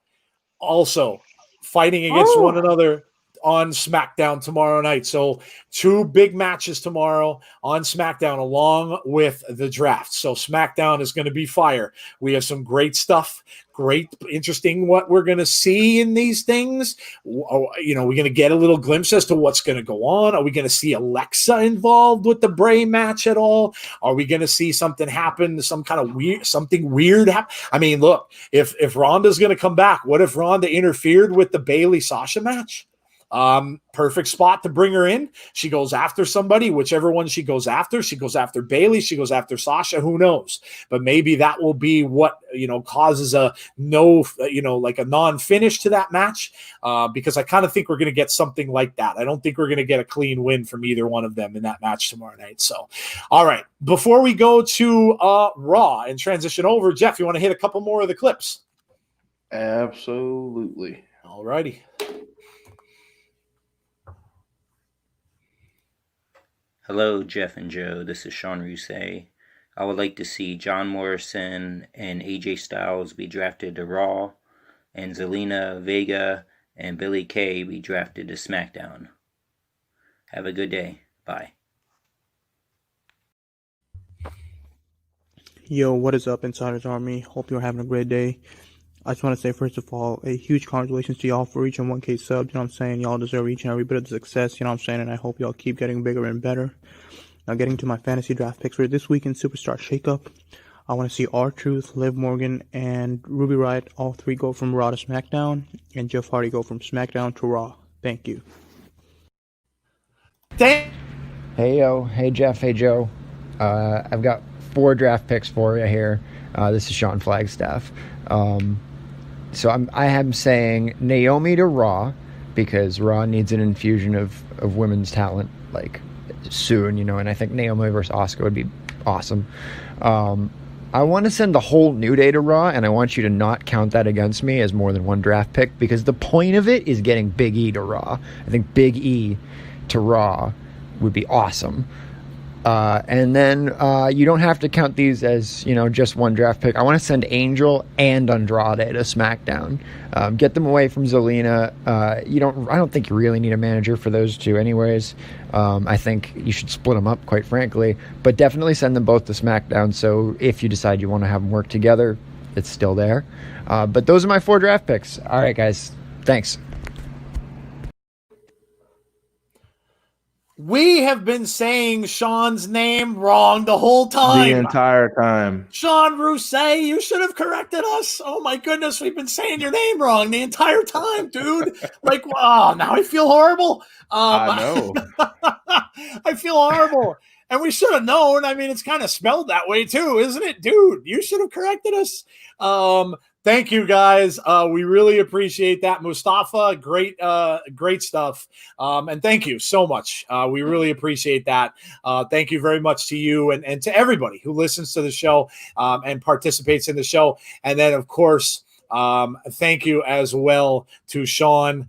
also fighting against one another on SmackDown tomorrow night. So 2 big matches tomorrow on SmackDown along with the draft. So SmackDown is going to be fire. We have some great stuff, great, interesting what we're going to see in these things. You know, we're going to get a little glimpse as to what's going to go on. Are we going to see Alexa involved with the Bray match at all? Are we going to see something happen, something weird happen? I mean, look, if Rhonda's going to come back, what if Rhonda interfered with the Bayley Sasha match? Perfect spot to bring her in. She goes after somebody, whichever one she goes after. She goes after Bayley. She goes after Sasha. Who knows? But maybe that will be what, you know, causes a like a non-finish to that match. Because I kind of think we're going to get something like that. I don't think we're going to get a clean win from either one of them in that match tomorrow night. So, all right. Before we go to Raw and transition over, Jeff, you want to hit a couple more of the clips? Absolutely. All righty. Hello, Jeff and Joe. This is Sean Rousey. I would like to see John Morrison and AJ Styles be drafted to Raw, and Zelina Vega and Billie Kay be drafted to SmackDown. Have a good day. Bye. Yo, what is up, Insiders Army? Hope you're having a great day. I just want to say, first of all, a huge congratulations to y'all for reaching 1K subs. You know what I'm saying? Y'all deserve each and every bit of the success, you know what I'm saying? And I hope y'all keep getting bigger and better. Now, getting to my fantasy draft picks for this weekend Superstar Shakeup. I want to see R-Truth, Liv Morgan, and Ruby Riott, all 3 go from Raw to SmackDown, and Jeff Hardy go from SmackDown to Raw. Thank you. Hey, yo. Hey, Jeff. Hey, Joe. I've got 4 draft picks for you here. This is Sean Flagstaff. So I am saying Naomi to Raw, because Raw needs an infusion of women's talent, like, soon, you know, and I think Naomi versus Asuka would be awesome. I want to send the whole New Day to Raw, and I want you to not count that against me as more than 1 draft pick, because the point of it is getting Big E to Raw. I think Big E to Raw would be awesome. And then you don't have to count these as, you know, just 1 draft pick. I want to send Angel and Andrade to SmackDown. Get them away from Zelina. I don't think you really need a manager for those 2 anyways. I think you should split them up, quite frankly. But definitely send them both to SmackDown, so if you decide you want to have them work together, it's still there. But those are my 4 draft picks. All right, guys. Thanks. We have been saying Sean's name wrong the whole time. The entire time. Sean Rousey, you should have corrected us. Oh my goodness, we've been saying your name wrong the entire time, dude. Like, wow, now I feel horrible. I know. I feel horrible. And we should have known. I mean, it's kind of spelled that way too, isn't it? Dude, you should have corrected us. Thank you, guys. We really appreciate that. Mustafa, great stuff. And thank you so much. We really appreciate that. Thank you very much to you and to everybody who listens to the show and participates in the show. And then, of course, thank you as well to Sean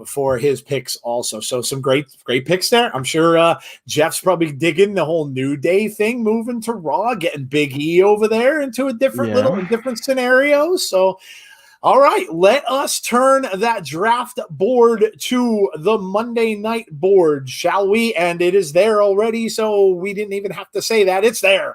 for his picks also. So some great picks there. I'm sure Jeff's probably digging the whole New Day thing, moving to Raw, getting Big E over there into a different scenario. So all right, let us turn that draft board to the Monday night board, shall we? And it is there already, so we didn't even have to say that. It's there.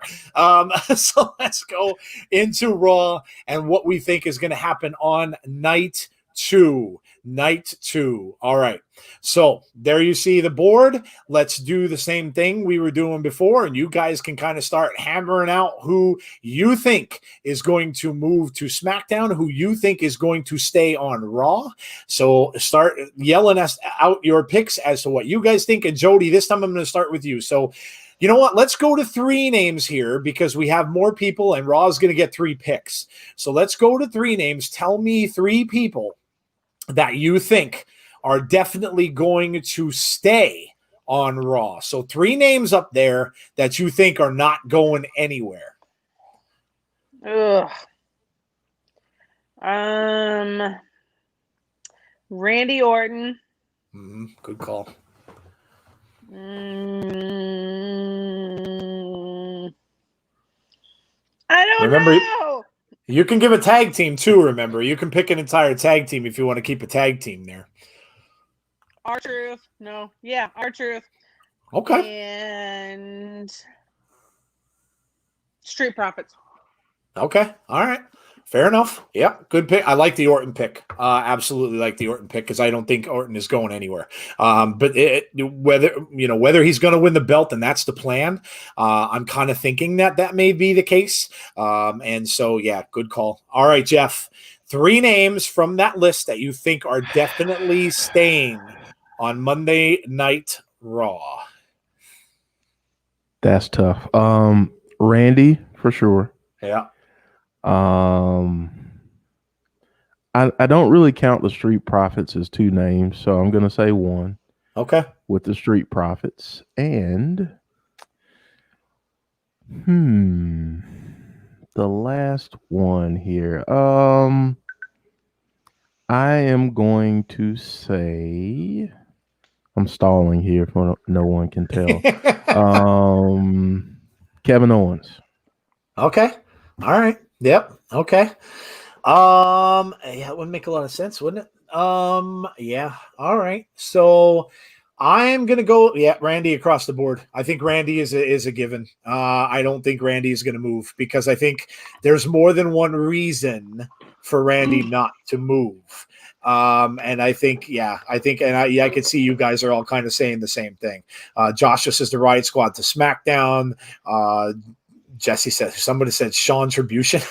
So let's go into Raw and what we think is going to happen on night 2. Night 2. All right. So there you see the board. Let's do the same thing we were doing before, and you guys can kind of start hammering out who you think is going to move to SmackDown, who you think is going to stay on Raw. So start yelling us out your picks as to what you guys think. And Jody, this time I'm going to start with you. So you know what? Let's go to 3 names here because we have more people and Raw is going to get 3 picks. So let's go to 3 names. Tell me 3 people that you think are definitely going to stay on Raw. So 3 names up there that you think are not going anywhere. Ugh. Randy Orton. Good call. I don't know. You can give a tag team too, remember. You can pick an entire tag team if you want to keep a tag team there. R-Truth. No. Yeah, R-Truth. Okay. And Street Profits. Okay. All right. Fair enough. Yep. Good pick. I like the Orton pick. Absolutely like the Orton pick because I don't think Orton is going anywhere. But whether he's going to win the belt, and that's the plan. I'm kind of thinking that may be the case. And so, yeah, good call. All right, Jeff. 3 names from that list that you think are definitely staying on Monday Night Raw. That's tough. Randy for sure. Yeah. I don't really count the Street Profits as 2 names, so I'm gonna say 1 Okay. with the Street Profits. And the last one here. I am going to say I'm stalling here for no one can tell. Kevin Owens. Okay. All right. Yep. Okay. Yeah, it would make a lot of sense, wouldn't it? Yeah. All right. So I'm gonna go. Yeah, Randy across the board. I think Randy is a given. I don't think Randy is gonna move because I think there's more than one reason for Randy not to move. And I think, I could see you guys are all kind of saying the same thing. Joshua says the Riot Squad to SmackDown. Jesse said, somebody said Sean Tribution.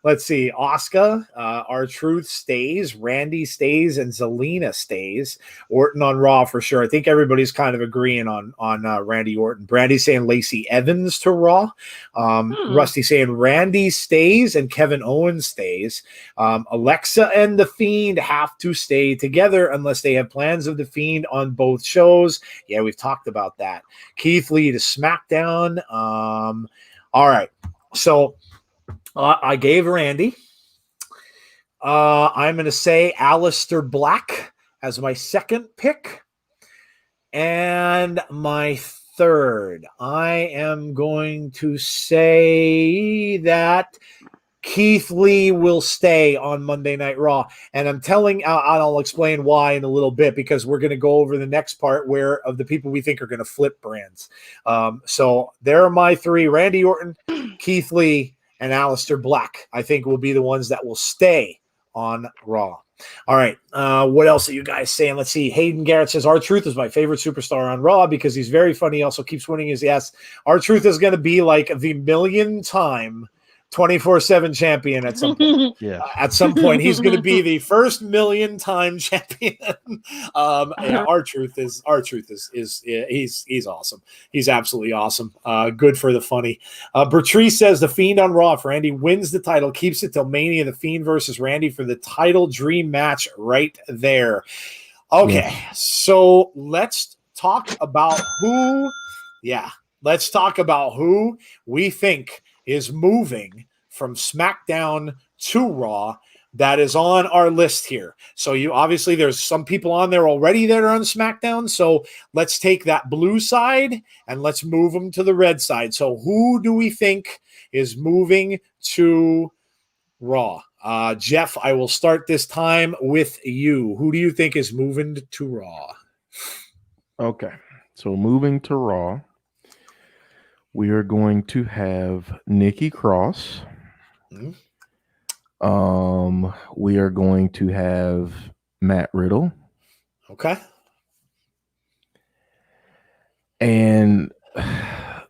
Let's see. Oscar, R-Truth stays, Randy stays, and Zelina stays. Orton on Raw for sure. I think everybody's kind of agreeing on Randy Orton. Brandy's saying Lacey Evans to Raw. Rusty saying Randy stays and Kevin Owens stays. Alexa and The Fiend have to stay together unless they have plans of The Fiend on both shows. Yeah, we've talked about that. Keith Lee to SmackDown. All right. So I gave Randy. I'm going to say Aleister Black as my second pick. And my third, I am going to say that Keith Lee will stay on Monday Night Raw. And I'll explain why in a little bit because we're going to go over the next part where of the people we think are going to flip brands. So there are my 3, Randy Orton, Keith Lee, and Aleister Black, I think will be the ones that will stay on Raw. All right. What else are you guys saying? Let's see. Hayden Garrett says R-Truth is my favorite superstar on Raw because he's very funny. He also keeps winning his yes. R-Truth is going to be like the million-time 24/7 champion at some point. Yeah. At some point, he's going to be the first million-time champion. R-Truth is he's awesome. He's absolutely awesome. Good for the funny. Bertrice says the Fiend on Raw. If Randy wins the title, keeps it till Mania. The Fiend versus Randy for the title dream match right there. Okay, so let's talk about who. Yeah, let's talk about who we think is moving from SmackDown to Raw that is on our list here. So obviously there's some people on there already that are on SmackDown. So let's take that blue side and let's move them to the red side. So who do we think is moving to Raw? Jeff, I will start this time with you. Who do you think is moving to Raw? Okay. So moving to Raw, we are going to have Nikki Cross. We are going to have Matt Riddle. Okay. And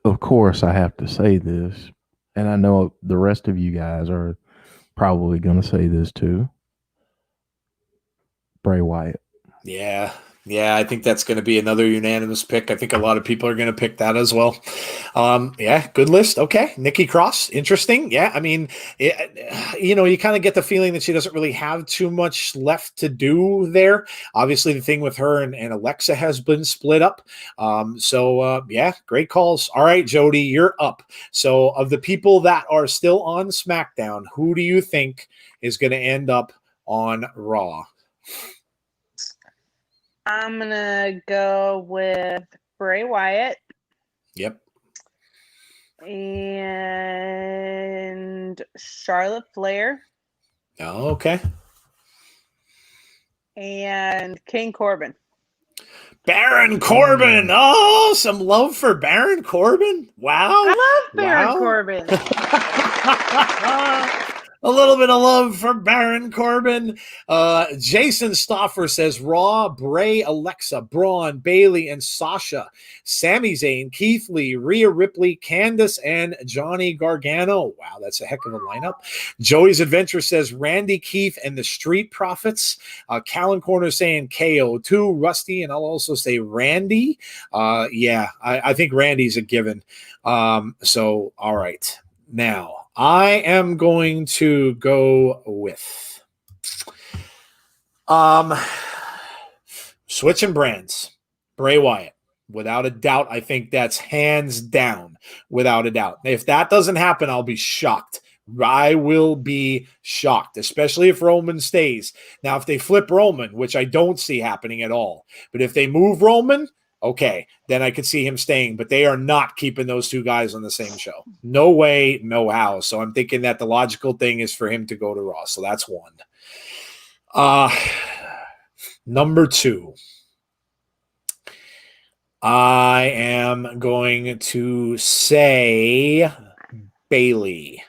of course, I have to say this, and I know the rest of you guys are probably going to say this too. Bray Wyatt. Yeah, I think that's going to be another unanimous pick. I think a lot of people are going to pick that as well. Yeah, good list. Okay, Nikki Cross, interesting. Yeah, I mean, you kind of get the feeling that she doesn't really have too much left to do there. Obviously, the thing with her and Alexa has been split up. Yeah, great calls. All right, Jody, you're up. So of the people that are still on SmackDown, who do you think is going to end up on Raw? I'm going to go with Bray Wyatt. Yep. And Charlotte Flair. Oh, okay. and King Corbin. Baron Corbin. Oh, some love for Baron Corbin. Wow. I love Baron Wow. Corbin. A little bit of love for Baron Corbin. Jason Stoffer says Raw, Bray, Alexa, Braun, Bailey, and Sasha. Sami Zayn, Keith Lee, Rhea Ripley, Candice, and Johnny Gargano. Wow, that's a heck of a lineup. Joey's Adventure says Randy, Keith, and the Street Profits. Callan Corner saying KO2, Rusty, and I'll also say Randy. I think Randy's a given. So, all right. Now, I am going to go with switching brands. Bray Wyatt. Without a doubt, I think that's hands down. Without a doubt. If that doesn't happen, I'll be shocked. I will be shocked, especially if Roman stays. Now, if they flip Roman, which I don't see happening at all, but if they move Roman, okay, then I could see him staying, but they are not keeping those two guys on the same show. No way, no how. So I'm thinking that the logical thing is for him to go to Raw. So that's one. Number two. I am going to say Bailey.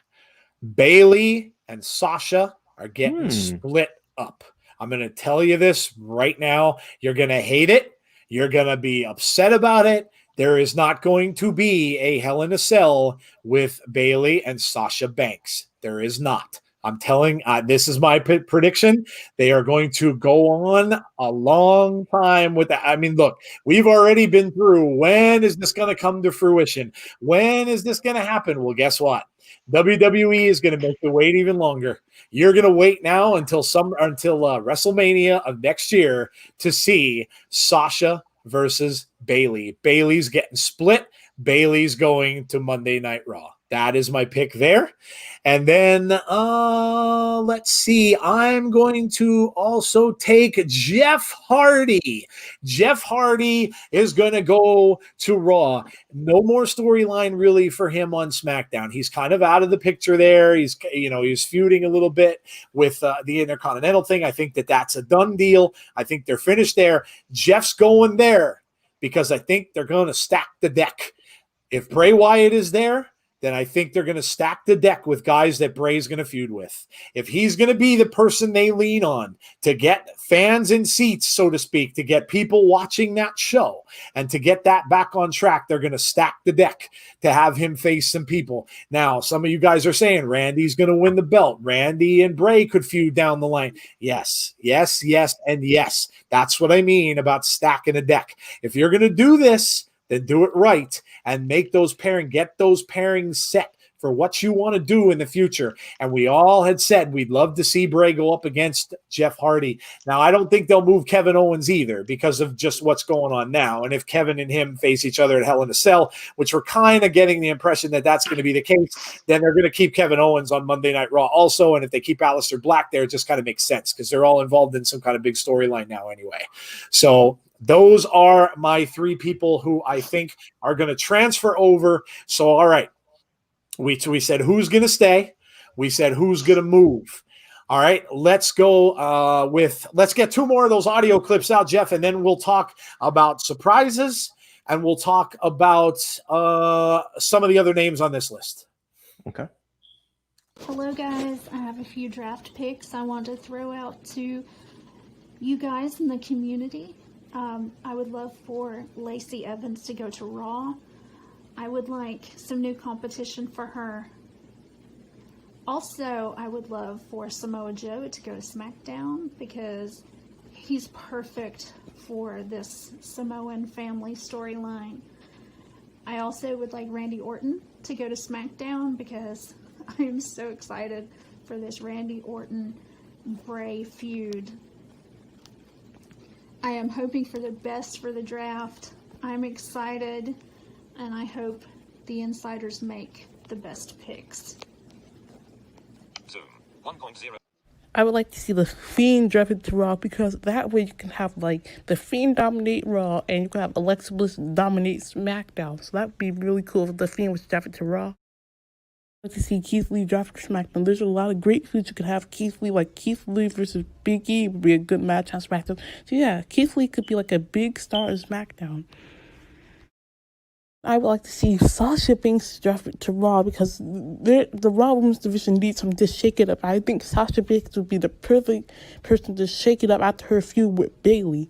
Bailey and Sasha are getting split up. I'm going to tell you this right now. You're going to hate it. You're going to be upset about it. There is not going to be a Hell in a Cell with Bailey and Sasha Banks. There is not. I'm telling, this is my prediction. They are going to go on a long time with that. I mean, look, we've already been through. When is this going to come to fruition? When is this going to happen? Well, guess what? WWE is going to make the wait even longer. You're going to wait now until WrestleMania of next year to see Sasha versus Bailey. Bailey's getting split. Bailey's going to Monday Night Raw. That is my pick there. And then let's see. I'm going to also take Jeff Hardy. Jeff Hardy is going to go to Raw. No more storyline really for him on SmackDown. He's kind of out of the picture there. He's feuding a little bit with the Intercontinental thing. I think that's a done deal. I think they're finished there. Jeff's going there because I think they're going to stack the deck. If Bray Wyatt is there, then I think they're going to stack the deck with guys that Bray's going to feud with. If he's going to be the person they lean on to get fans in seats, so to speak, to get people watching that show and to get that back on track, they're going to stack the deck to have him face some people. Now, some of you guys are saying Randy's going to win the belt. Randy and Bray could feud down the line. Yes, yes, yes, and yes. That's what I mean about stacking a deck. If you're going to do this, then do it right and get those pairings set for what you want to do in the future. And we all had said we'd love to see Bray go up against Jeff Hardy. Now, I don't think they'll move Kevin Owens either because of just what's going on now. And if Kevin and him face each other at Hell in a Cell, which we're kind of getting the impression that that's going to be the case, then they're going to keep Kevin Owens on Monday Night Raw also. And if they keep Aleister Black there, it just kind of makes sense because they're all involved in some kind of big storyline now anyway. So those are my three people who I think are going to transfer over. So, all right. We said who's going to stay. We said who's going to move. All right. Let's go let's get two more of those audio clips out, Jeff, and then we'll talk about surprises and we'll talk about some of the other names on this list. Okay. Hello, guys. I have a few draft picks I want to throw out to you guys in the community. I would love for Lacey Evans to go to Raw. I would like some new competition for her. Also, I would love for Samoa Joe to go to SmackDown because he's perfect for this Samoan family storyline. I also would like Randy Orton to go to SmackDown because I am so excited for this Randy Orton-Bray feud. I am hoping for the best for the draft. I'm excited, and I hope the insiders make the best picks. Zoom 1.0. I would like to see the Fiend drafted to Raw because that way you can have like the Fiend dominate Raw and you can have Alexa Bliss dominate SmackDown. So that would be really cool if the Fiend was drafted to Raw. like to see Keith Lee drafted to SmackDown. There's a lot of great feuds you could have. Keith Lee, like Keith Lee versus Big E would be a good match on SmackDown. So yeah, Keith Lee could be like a big star on SmackDown. I would like to see Sasha Banks drafted to Raw because the Raw Women's division needs some to shake it up. I think Sasha Banks would be the perfect person to shake it up after her feud with Bayley.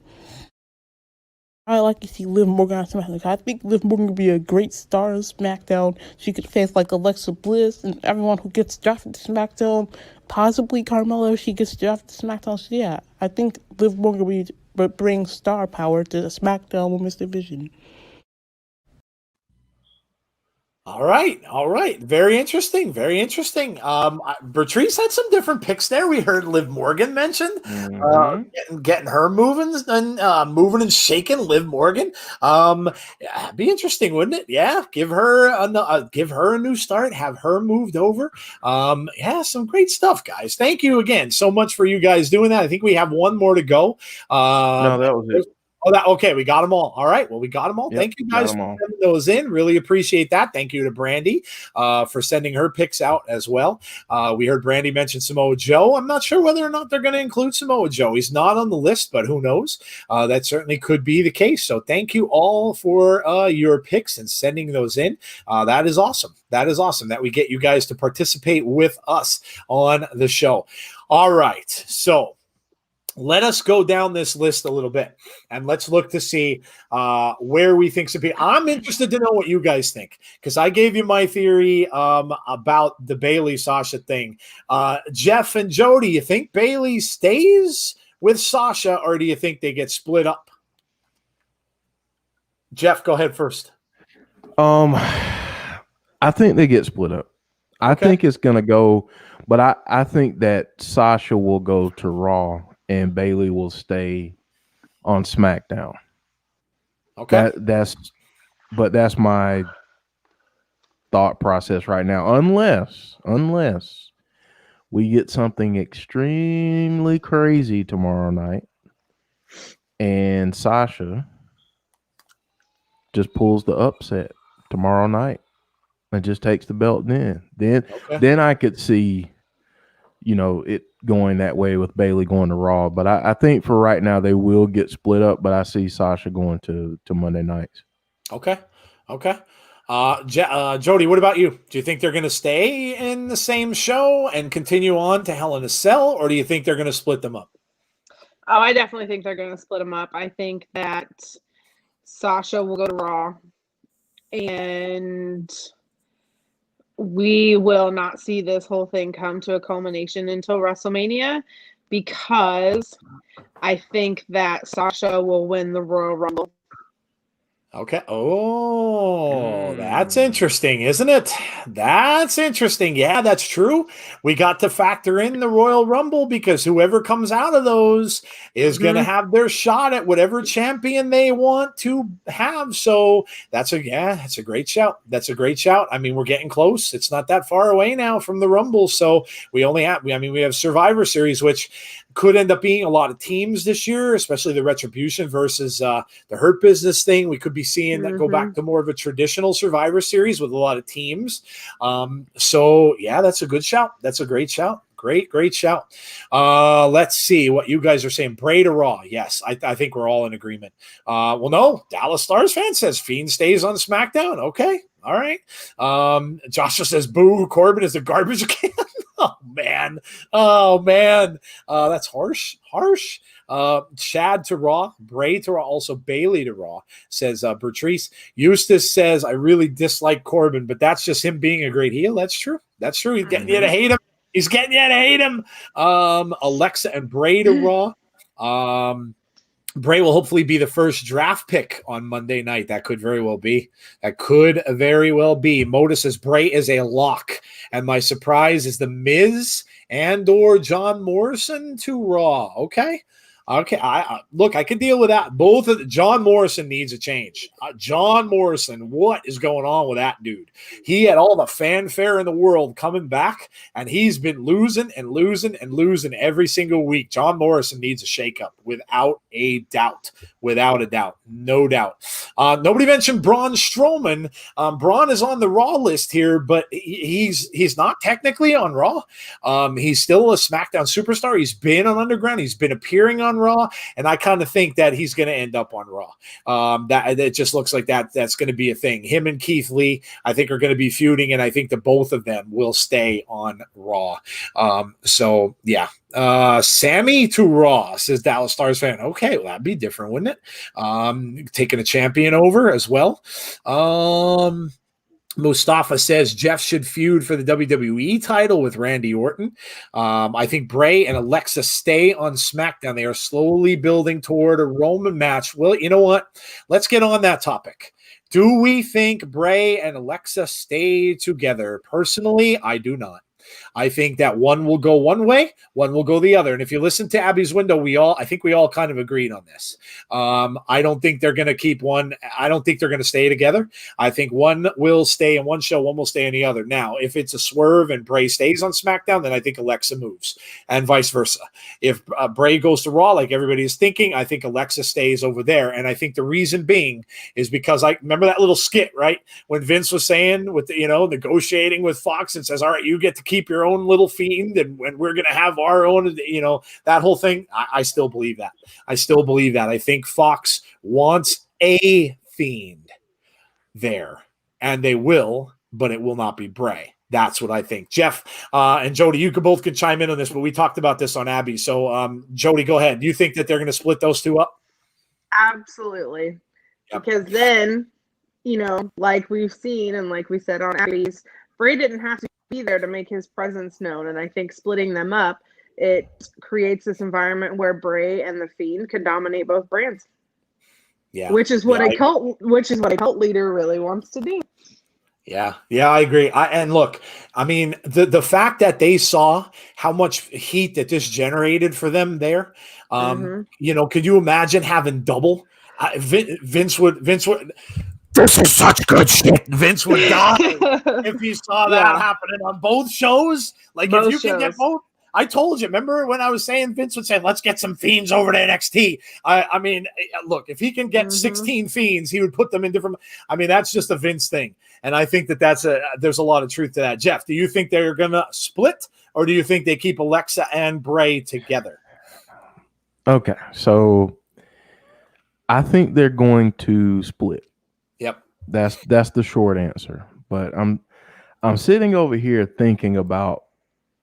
I like to see Liv Morgan on SmackDown. I think Liv Morgan would be a great star on SmackDown. She could face like Alexa Bliss and everyone who gets drafted to SmackDown. Possibly Carmella if she gets drafted to SmackDown. So yeah, I think Liv Morgan would bring star power to the SmackDown Women's division. All right. Very interesting. Bertrice had some different picks there. We heard Liv Morgan mentioned, getting her moving and shaking. Liv Morgan, be interesting, wouldn't it? Yeah, give her a new start. Have her moved over. Some great stuff, guys. Thank you again so much for you guys doing that. I think we have one more to go. No, that was it. Okay, we got them all. All right, well, we got them all. Yep, thank you guys for sending those in. Really appreciate that. Thank you to Brandy for sending her picks out as well. We heard Brandy mention Samoa Joe. I'm not sure whether or not they're going to include Samoa Joe. He's not on the list, but who knows? That certainly could be the case. So thank you all for your picks and sending those in. That is awesome. That is awesome that we get you guys to participate with us on the show. All right, so let us go down this list a little bit and let's look to see where we think some people. I'm interested to know what you guys think because I gave you my theory about the Bayley Sasha thing. Jeff and Joe, do you think Bayley stays with Sasha or do you think they get split up? Jeff, go ahead first. I think they get split up. I think it's going to go, but I think that Sasha will go to Raw and Bayley will stay on SmackDown. Okay. That's my thought process right now. Unless we get something extremely crazy tomorrow night and Sasha just pulls the upset tomorrow night and just takes the belt then I could see, it going that way with Bayley going to Raw. But I think for right now they will get split up, but I see Sasha going to Monday nights. Okay. Jody, what about you? Do you think they're going to stay in the same show and continue on to Hell in a Cell, or do you think they're going to split them up? Oh, I definitely think they're going to split them up. I think that Sasha will go to Raw, and we will not see this whole thing come to a culmination until WrestleMania because I think that Sasha will win the Royal Rumble. Okay. Oh, that's interesting, isn't it? That's interesting. Yeah, that's true. We got to factor in the Royal Rumble because whoever comes out of those is going to have their shot at whatever champion they want to have. So that's a great shout. That's a great shout. I mean, we're getting close. It's not that far away now from the Rumble. So we have Survivor Series, which could end up being a lot of teams this year, especially the Retribution versus the Hurt Business thing. We could be seeing that go back to more of a traditional Survivor Series with a lot of teams. So yeah, that's a good shout. That's a great shout. Great shout. Let's see what you guys are saying. Bray to Raw. Yes, I think we're all in agreement. Well, no, Dallas Stars fan says Fiend stays on SmackDown. Okay. All right. Joshua says, boo, Corbin is a garbage can. Oh, man. That's harsh. Chad to Raw, Bray to Raw, also Bayley to Raw, says Bertrice. Eustace says, I really dislike Corbin, but that's just him being a great heel. That's true. He's getting you to hate him. Alexa and Bray to Raw. Bray will hopefully be the first draft pick on Monday night. That could very well be. Moda says Bray is a lock. And my surprise is The Miz and or John Morrison to Raw. Okay. Okay, I look, I can deal with that. Both of John Morrison needs a change. John Morrison, what is going on with that dude? He had all the fanfare in the world coming back, and he's been losing and losing and losing every single week. John Morrison needs a shakeup, without a doubt. Without a doubt, no doubt. Nobody mentioned Braun Strowman. Braun is on the Raw list here, but he's not technically on Raw. He's still a SmackDown superstar. He's been on Underground. He's been appearing on Raw, and I kind of think that he's going to end up on Raw. That it just looks like that's going to be a thing. Him and Keith Lee, I think, are going to be feuding, and I think that both of them will stay on Raw. So yeah. Sammy to Raw, says Dallas Stars fan. Okay, well, that'd be different, wouldn't it? Taking a champion over as well. Mustafa says Jeff should feud for the WWE title with Randy Orton. I think Bray and Alexa stay on SmackDown. They are slowly building toward a Roman match. Well, you know what? Let's get on that topic. Do we think Bray and Alexa stay together? Personally, I do not. I think that one will go one way, one will go the other. And if you listen to Abby's Window, I think we all kind of agreed on this. I don't think they're going to keep one. I don't think they're going to stay together. I think one will stay in one show, one will stay in the other. Now, if it's a swerve and Bray stays on SmackDown, then I think Alexa moves, and vice versa. If Bray goes to Raw, like everybody is thinking, I think Alexa stays over there. And I think the reason being is because I remember that little skit, right? When Vince was saying with negotiating with Fox and says, all right, you get to keep your own little fiend and we're going to have our own, that whole thing. I still believe that. I think Fox wants a fiend there, and they will, but it will not be Bray. That's what I think. Jeff and Jody, you both could chime in on this, but we talked about this on Abby. So Jody, go ahead. Do you think that they're going to split those two up? Absolutely. Yep. Because then, like we've seen and like we said on Abby's, Bray didn't have to be there to make his presence known. And I think splitting them up, it creates this environment where Bray and the Fiend can dominate both brands. Yeah. Which is what a cult leader really wants to do. Yeah, I agree. And look, I mean, the fact that they saw how much heat that this generated for them there, could you imagine having double? Vince would. This is such good shit. Vince would die if he saw that happening on both shows. Like both if you can get both. I told you, remember when I was saying Vince would say, let's get some Fiends over to NXT. I mean, look, if he can get 16 Fiends, he would put them in different. I mean, that's just a Vince thing. And I think that there's a lot of truth to that. Jeff, do you think they're going to split, or do you think they keep Alexa and Bray together? Okay, so I think they're going to split. Yep. That's the short answer. But I'm sitting over here thinking about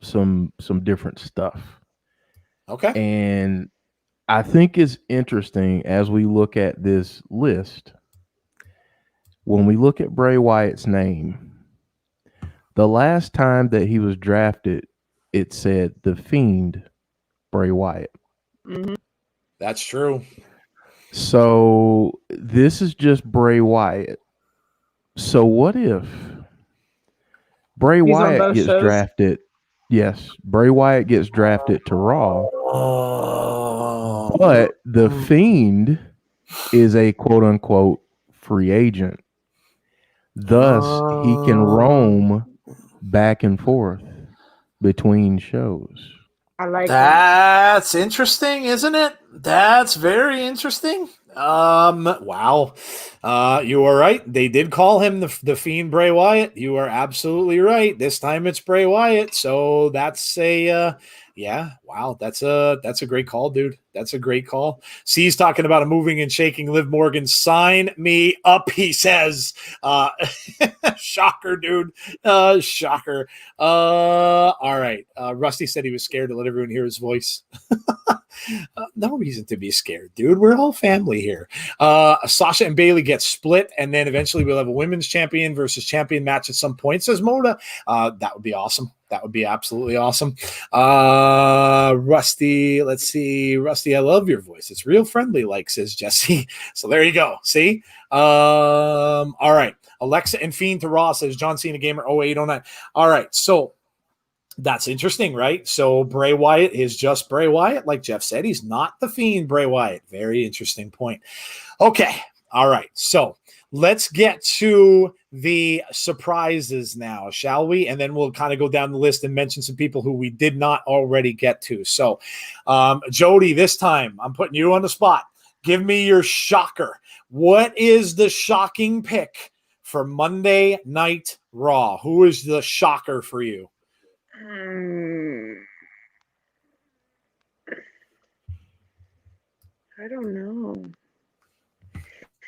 some different stuff. Okay. And I think it's interesting as we look at this list. When we look at Bray Wyatt's name, the last time that he was drafted, it said the Fiend Bray Wyatt. Mm-hmm. That's true. So this is just Bray Wyatt. So what if Bray Wyatt gets drafted? Yes, Bray Wyatt gets drafted to Raw. Oh. But the Fiend is a quote unquote free agent. Thus, he can roam back and forth between shows. I like that's interesting, isn't it? That's very interesting. Wow. You are right. They did call him the Fiend Bray Wyatt. You are absolutely right. This time it's Bray Wyatt. So that's wow. That's a great call, dude. That's a great call. C's talking about a moving and shaking Liv Morgan. Sign me up, he says. Shocker, dude. Shocker. All right. Rusty said he was scared to let everyone hear his voice. No reason to be scared, dude. We're all family here. Sasha and Bayley get split, and then eventually we'll have a women's champion versus champion match at some point, says Moda. That would be awesome. That would be absolutely awesome. Rusty, let's see. Rusty, I love your voice. It's real friendly, like, says Jesse. So there you go. See? All right. Alexa and Fiend to Raw, says John Cena Gamer 0809. All right. So That's interesting, right? So Bray Wyatt is just Bray Wyatt. Like Jeff said, he's not the Fiend Bray Wyatt. Very interesting point. Okay. All right. So let's get to the surprises now, shall we? And then we'll kind of go down the list and mention some people who we did not already get to. So, Jody, this time I'm putting you on the spot. Give me your shocker. What is the shocking pick for Monday Night Raw? Who is the shocker for you? I don't know.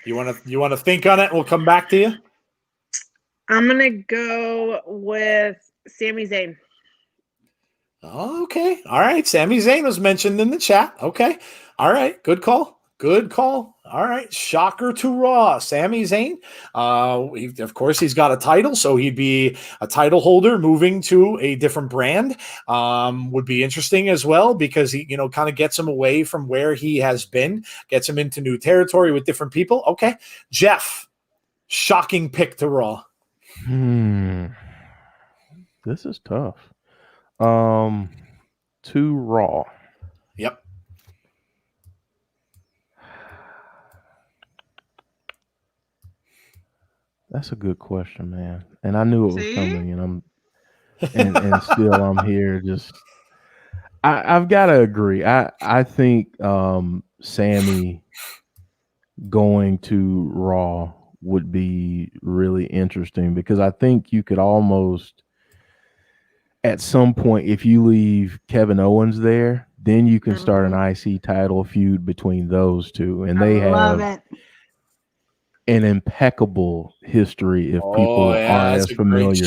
You want to think on it and we'll come back to you? I'm going to go with Sami Zayn. Oh, okay. All right. Sami Zayn was mentioned in the chat. Okay. All right. Good call. Good call. All right. Shocker to Raw. Sami Zayn. Of course, he's got a title, so he'd be a title holder moving to a different brand. Would be interesting as well because he, kind of gets him away from where he has been, gets him into new territory with different people. Okay. Jeff, shocking pick to Raw. This is tough. To Raw. Yep. That's a good question, man. And I knew it was coming, and still I'm here. Just I've got to agree. I think Sami going to Raw would be really interesting because I think you could almost, at some point, if you leave Kevin Owens there, then you can start an IC title feud between those two, and they have an impeccable history if people aren't as familiar.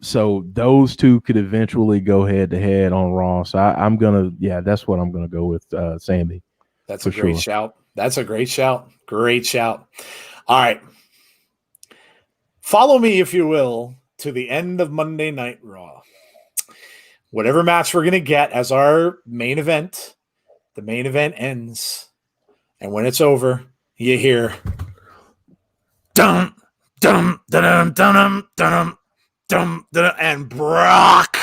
So those two could eventually go head to head on Raw. So I'm gonna, that's what I'm gonna go with. Sami. That's a great shout. That's a great shout. Great shout. All right. Follow me, if you will, to the end of Monday Night Raw. Whatever match we're gonna get as our main event, the main event ends, and when it's over, you hear dum dum dum dum dum dum dum, and Brock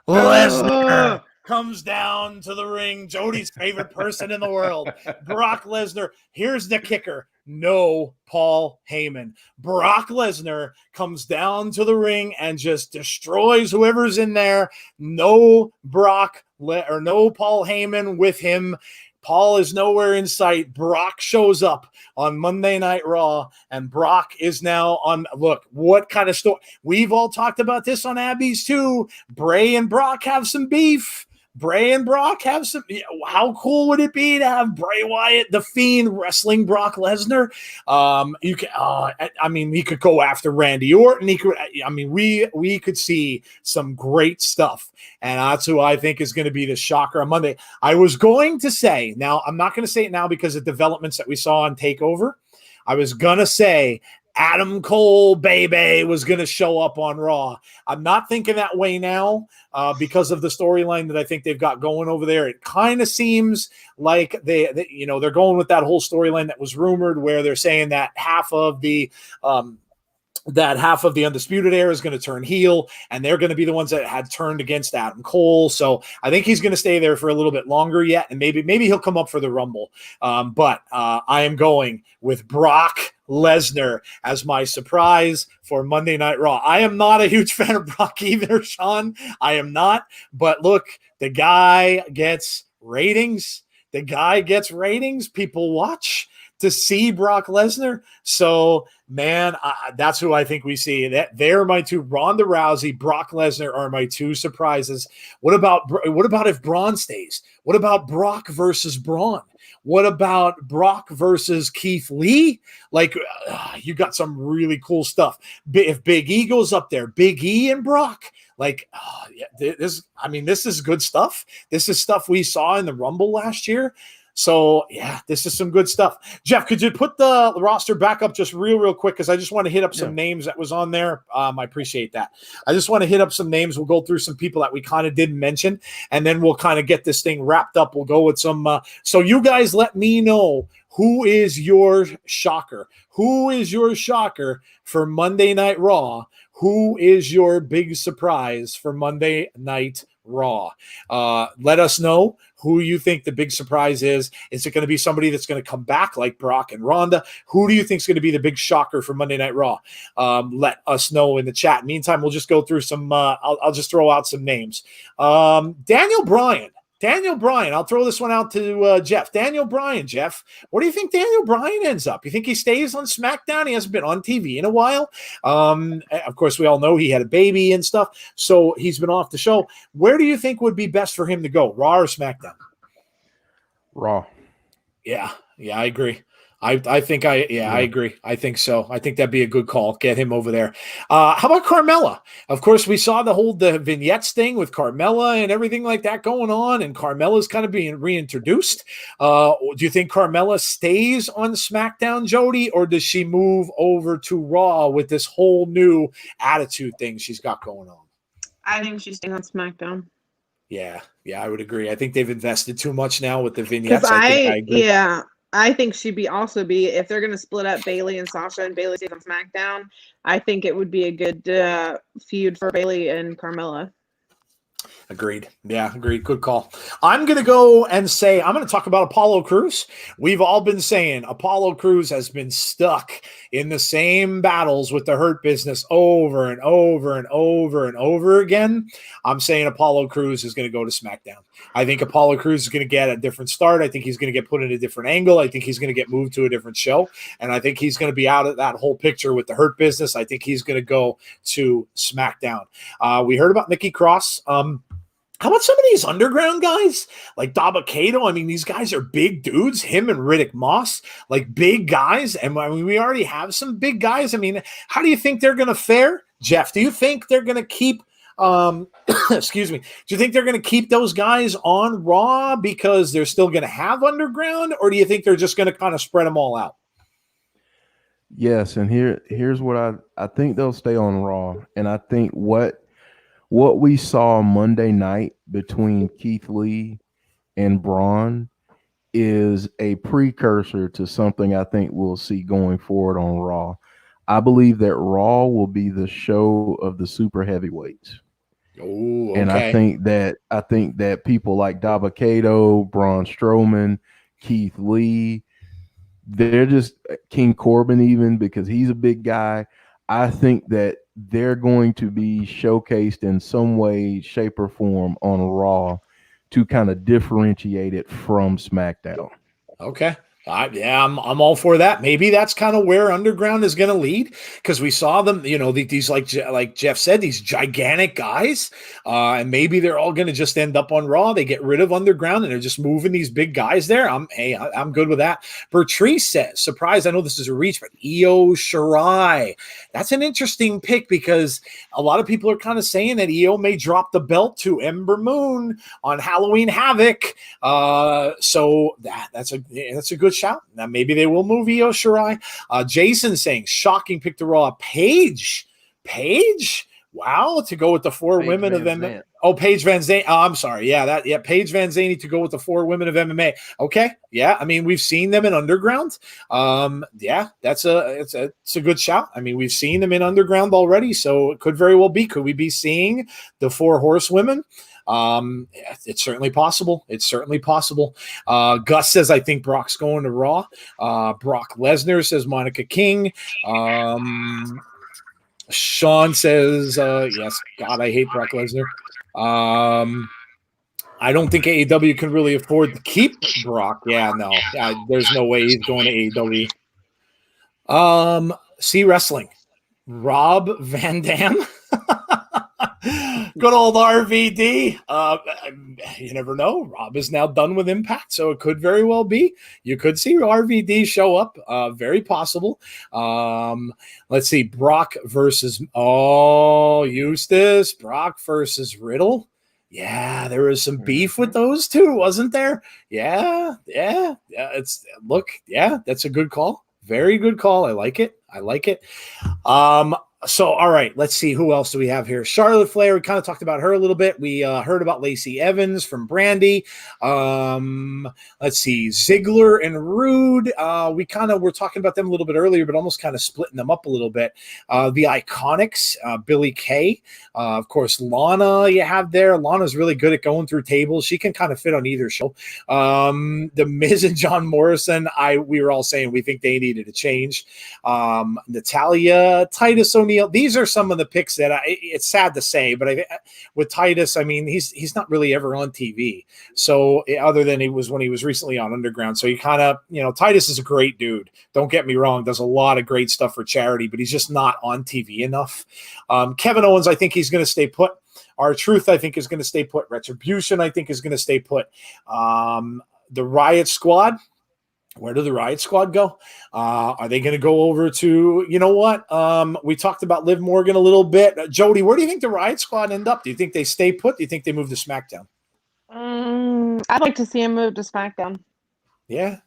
Lesnar comes down to the ring. Jody's favorite person in the world, Brock Lesnar. Here's the kicker: no Paul Heyman. Brock Lesnar comes down to the ring and just destroys whoever's in there. No Paul Heyman with him. Paul is nowhere in sight. Brock shows up on Monday Night Raw, and Brock is now on. Look, what kind of story? We've all talked about this on Abby's too. Bray and Brock have some beef. Bray and Brock have some. How cool would it be to have Bray Wyatt, the Fiend, wrestling Brock Lesnar? You can. He could go after Randy Orton. He could. We could see some great stuff, and that's who I think is going to be the shocker on Monday. I was going to say, now I'm not going to say it now because of developments that we saw on Takeover. I was going to say Adam Cole, baby, was going to show up on Raw. I'm not thinking that way now because of the storyline that I think they've got going over there. It kind of seems like they're going with that whole storyline that was rumored, where they're saying that half of the Undisputed Era is going to turn heel, and they're going to be the ones that had turned against Adam Cole. So I think he's going to stay there for a little bit longer yet, and maybe he'll come up for the Rumble. But I am going with Brock Lesnar as my surprise for Monday Night Raw. I am not a huge fan of Brock either, Sean. I am not. But look, the guy gets ratings. People watch to see Brock Lesnar. So, man, that's who I think we see. They're my two. Ronda Rousey, Brock Lesnar are my two surprises. What about if Braun stays? What about Brock versus Braun? What about Brock versus Keith Lee? You got some really cool stuff. If Big E goes up there, Big E and Brock, this is good stuff. This is stuff we saw in the Rumble last year. So, this is some good stuff. Jeff, could you put the roster back up just real quick? Because I just want to hit up some names that was on there. I appreciate that. I just want to hit up some names. We'll go through some people that we kind of didn't mention, and then we'll kind of get this thing wrapped up. We'll go with some. So you guys let me know, who is your shocker? Who is your shocker for Monday Night Raw? Who is your big surprise for Monday Night Raw? Let us know who you think the big surprise is. Is it going to be somebody that's going to come back like Brock and Rhonda? Who do you think is going to be the big shocker for Monday Night Raw? Let us know in the chat. Meantime, we'll just go through some, I'll just throw out some names. Daniel Bryan, I'll throw this one out to Jeff. Daniel Bryan, Jeff, where do you think Daniel Bryan ends up? You think he stays on SmackDown? He hasn't been on TV in a while. Of course, we all know he had a baby and stuff, so he's been off the show. Where do you think would be best for him to go, Raw or SmackDown? Raw. Yeah, I agree. I agree. I think so. I think that'd be a good call. Get him over there. How about Carmella? Of course, we saw the vignettes thing with Carmella and everything like that going on, and Carmella's kind of being reintroduced. Do you think Carmella stays on SmackDown, Jody, or does she move over to Raw with this whole new attitude thing she's got going on? I think she's staying on SmackDown. Yeah, I would agree. I think they've invested too much now with the vignettes. I agree. Yeah. I think she'd also be, if they're going to split up Bayley and Sasha and Bayley stays on SmackDown, I think it would be a good feud for Bayley and Carmella. Agreed. Yeah, agreed. Good call. I'm going to go and say, I'm going to talk about Apollo Crews. We've all been saying Apollo Crews has been stuck in the same battles with the Hurt Business over and over and over and over again. I'm saying Apollo Crews is going to go to SmackDown. I think Apollo Crews is going to get a different start. I think he's going to get put in a different angle. I think he's going to get moved to a different show. And I think he's going to be out of that whole picture with the Hurt Business. I think he's going to go to SmackDown. We heard about Nikki Cross. How about some of these underground guys like Dabba-Kato? I mean, these guys are big dudes, him and Riddick Moss, like big guys. And I mean, we already have some big guys. I mean, how do you think they're going to fare? Jeff, do you think they're going to keep, excuse me, do you think they're going to keep those guys on Raw because they're still going to have underground? Or do you think they're just going to kind of spread them all out? Yes. And here's what I think they'll stay on Raw. And I think what we saw Monday night between Keith Lee and Braun is a precursor to something I think we'll see going forward on Raw. I believe that Raw will be the show of the super heavyweights. Oh, okay. And I think that people like Dabba-Kato, Braun Strowman, Keith Lee, they're just King Corbin even because he's a big guy. I think that they're going to be showcased in some way, shape, or form on Raw to kind of differentiate it from SmackDown. Okay. I'm all for that. Maybe that's kind of where Underground is going to lead because we saw them, these like Jeff said, these gigantic guys, and maybe they're all going to just end up on Raw. They get rid of Underground and they're just moving these big guys there. I'm good with that. Bertrice says, surprise, I know this is a reach, but Io Shirai. That's an interesting pick because a lot of people are kind of saying that Io may drop the belt to Ember Moon on Halloween Havoc. So that's a good shout. Now maybe they will move Io Shirai. Jason saying shocking pick to Raw. Paige, wow, to go with the four women of MMA. Oh, Paige Van Zandt. Oh, I'm sorry. Yeah, Paige Van Zandt to go with the four women of MMA. Okay, yeah. I mean, we've seen them in Underground. Yeah, it's a good shout. I mean, we've seen them in Underground already, so it could very well be. Could we be seeing the four horsewomen? It's certainly possible. Gus says, I think Brock's going to Raw. Brock Lesnar says Monica King. Sean says, yes, God, I hate Brock Lesnar. I don't think AEW can really afford to keep Brock. Yeah, no, there's no way he's going to AEW. See wrestling. Rob Van Dam. Good old RVD. You never know. Rob is now done with Impact, so it could very well be. You could see RVD show up. Very possible. Let's see. Brock versus Eustace. Brock versus Riddle. Yeah, there was some beef with those two, wasn't there? Yeah. That's a good call. Very good call. I like it. So, all right, let's see. Who else do we have here? Charlotte Flair. We kind of talked about her a little bit. We heard about Lacey Evans from Brandy. Let's see. Ziggler and Rude. We kind of were talking about them a little bit earlier, but almost kind of splitting them up a little bit. The Iconics, Billy Kay. Of course, Lana you have there. Lana's really good at going through tables. She can kind of fit on either show. The Miz and John Morrison. We were all saying we think they needed a change. Natalya, Titus O'Neil. These are some of the picks that it's sad to say, but with Titus, I mean, he's not really ever on TV. So other than he was when he was recently on Underground. So you kind of, Titus is a great dude. Don't get me wrong. Does a lot of great stuff for charity, but he's just not on TV enough. Kevin Owens, I think he's going to stay put. R-Truth, I think, is going to stay put. Retribution, I think, is going to stay put. The Riot Squad. Where do the Riot Squad go? Are they going to go over to, you know what? We talked about Liv Morgan a little bit. Jody, where do you think the Riot Squad end up? Do you think they stay put? Do you think they move to SmackDown? I'd like to see him move to SmackDown. Yeah.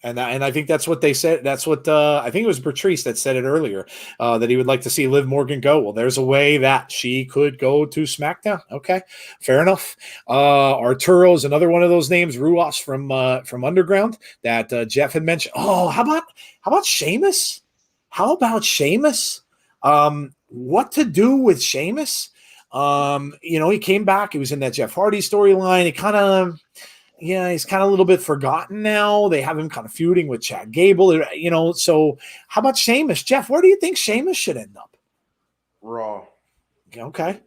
And I think that's what they said. That's what I think it was Patrice that said it earlier, that he would like to see Liv Morgan go. Well, there's a way that she could go to SmackDown. Okay, fair enough. Arturo is another one of those names. Ruas from Underground that Jeff had mentioned. Oh, how about Sheamus? How about Sheamus? What to do with Sheamus? He came back. He was in that Jeff Hardy storyline. He's kind of a little bit forgotten now. They have him kind of feuding with Chad Gable, So how about Sheamus? Jeff, where do you think Sheamus should end up? Raw. Okay.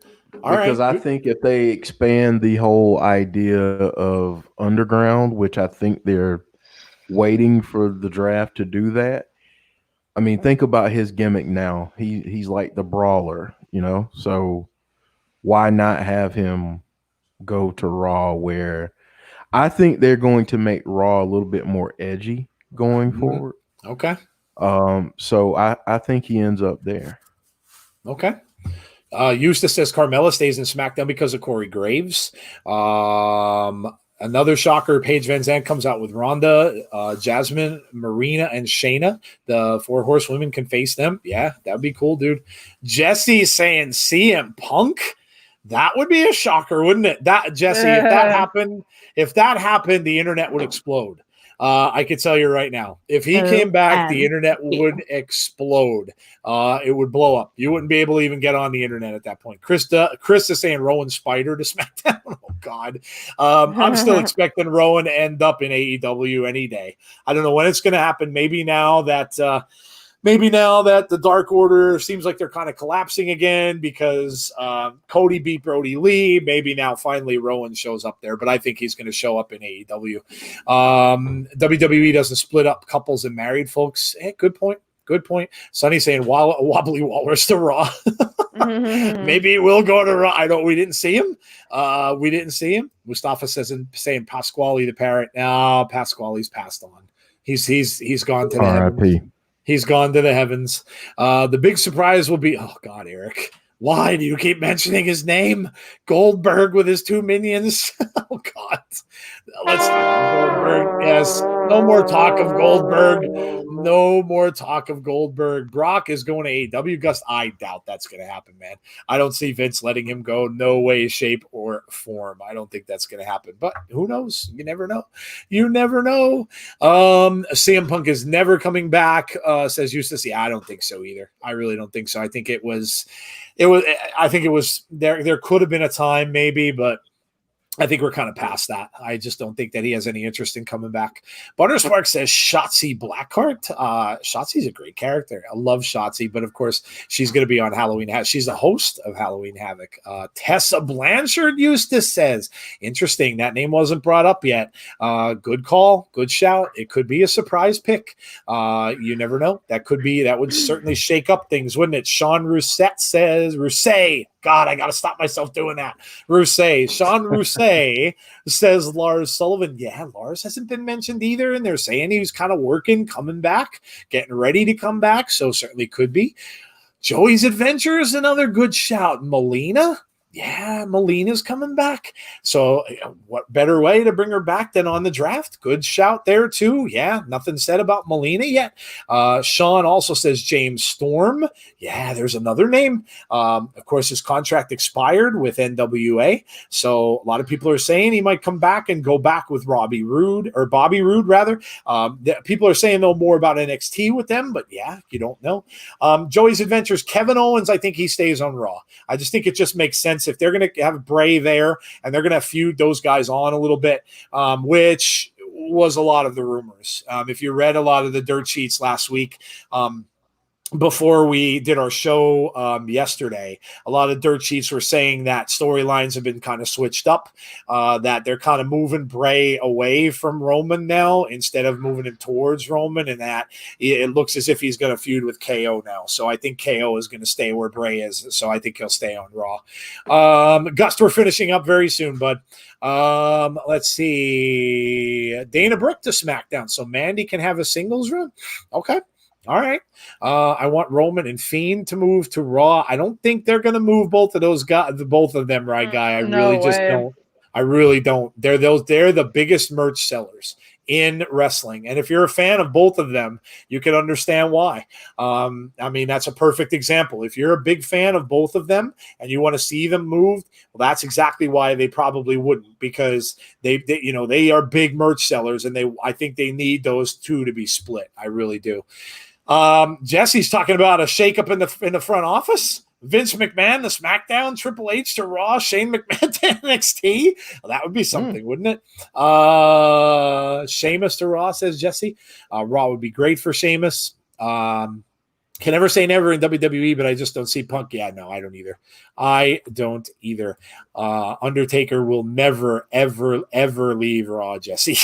All right. Because I think if they expand the whole idea of Underground, which I think they're waiting for the draft to do that. I mean, think about his gimmick now. He's like the brawler, So why not have him go to Raw where I think they're going to make Raw a little bit more edgy going forward. Okay. So I think he ends up there. Okay. Eustace says Carmella stays in SmackDown because of Corey Graves. Another shocker, Paige Van Zandt comes out with Rhonda, Jasmine, Marina, and Shayna. The 4 horsewomen can face them. Yeah, that'd be cool, dude. Jesse's saying CM Punk. That would be a shocker, wouldn't it? Jesse, if that happened, the internet would explode. I can tell you right now, if he came back, the internet would explode. It would blow up. You wouldn't be able to even get on the internet at that point. Chris is saying Rowan Spider to SmackDown. Oh God, I'm still expecting Rowan to end up in AEW any day. I don't know when it's going to happen. Maybe now that the Dark Order seems like they're kind of collapsing again because Cody beat Brody Lee. Maybe now finally Rowan shows up there, but I think he's going to show up in AEW. WWE doesn't split up couples and married folks. Hey, good point. Sonny saying Wobbly Walrus to Raw. Maybe it will go to Raw. We didn't see him. Mustafa saying Pasquale the Parrot. No, Pasquale's passed on. He's gone to the R.I.P. He's gone to the heavens. The big surprise will be, oh God, Eric, why do you keep mentioning his name? Goldberg with his 2 minions. Oh God. Let's talk Goldberg. Yes. No more talk of Goldberg. No more talk of Goldberg. Brock is going to AEW. Gus, I doubt that's going to happen, man. I don't see Vince letting him go. No way, shape, or form. I don't think that's going to happen. But who knows? You never know. CM Punk is never coming back, says Eustace. Yeah, I don't think so either. I really don't think so. I think it was there could have been a time maybe, but I think we're kind of past that. I just don't think that he has any interest in coming back. Butterspark says Shotzi Blackheart. Shotzi's a great character. I love Shotzi, but of course she's going to be on Halloween Havoc. She's the host of Halloween Havoc. Tessa Blanchard Eustace says, interesting. That name wasn't brought up yet. Good call. Good shout. It could be a surprise pick. You never know. That would certainly shake up things, wouldn't it? Sean Rousset says, God, I got to stop myself doing that. Sean Rousset says Lars Sullivan. Yeah, Lars hasn't been mentioned either, and they're saying he was kind of working, coming back, getting ready to come back, so certainly could be. Joey's Adventures, another good shout. Melina? yeah, Melina's coming back. So what better way to bring her back than on the draft? Good shout there too. Yeah, nothing said about Melina yet. Sean also says James Storm. Yeah, there's another name. Of course, his contract expired with NWA. So a lot of people are saying he might come back and go back with Bobby Roode rather. People are saying though more about NXT with them, but yeah, you don't know. Joey's Adventures, Kevin Owens, I think he stays on Raw. I just think it just makes sense if they're going to have Bray there and they're going to feud those guys on a little bit, which was a lot of the rumors. If you read a lot of the dirt sheets last week, before we did our show yesterday, a lot of dirt sheets were saying that storylines have been kind of switched up, that they're kind of moving Bray away from Roman now instead of moving him towards Roman, and that it looks as if he's going to feud with KO now. So I think KO is going to stay where Bray is. So I think he'll stay on Raw. Gus, we're finishing up very soon, bud. Let's see. Dana Brooke to SmackDown. So Mandy can have a singles run. Okay. All right. I want Roman and Fiend to move to Raw. I don't think they're going to move both of those guys, both of them, right, Guy? I really just don't. I really don't. They're the biggest merch sellers in wrestling. And if you're a fan of both of them, you can understand why. I mean, that's a perfect example. If you're a big fan of both of them and you want to see them moved, well, that's exactly why they probably wouldn't, because they are big merch sellers, and I think they need those two to be split. I really do. Jesse's talking about a shakeup in the front office. Vince McMahon to SmackDown, Triple H to Raw, Shane McMahon to NXT. Well, that would be something, wouldn't it? Sheamus to Raw, says Jesse. Raw would be great for Sheamus. Can never say never in WWE, but I just don't see Punk. Yeah, no, I don't either. Undertaker will never, ever, ever leave Raw, Jesse.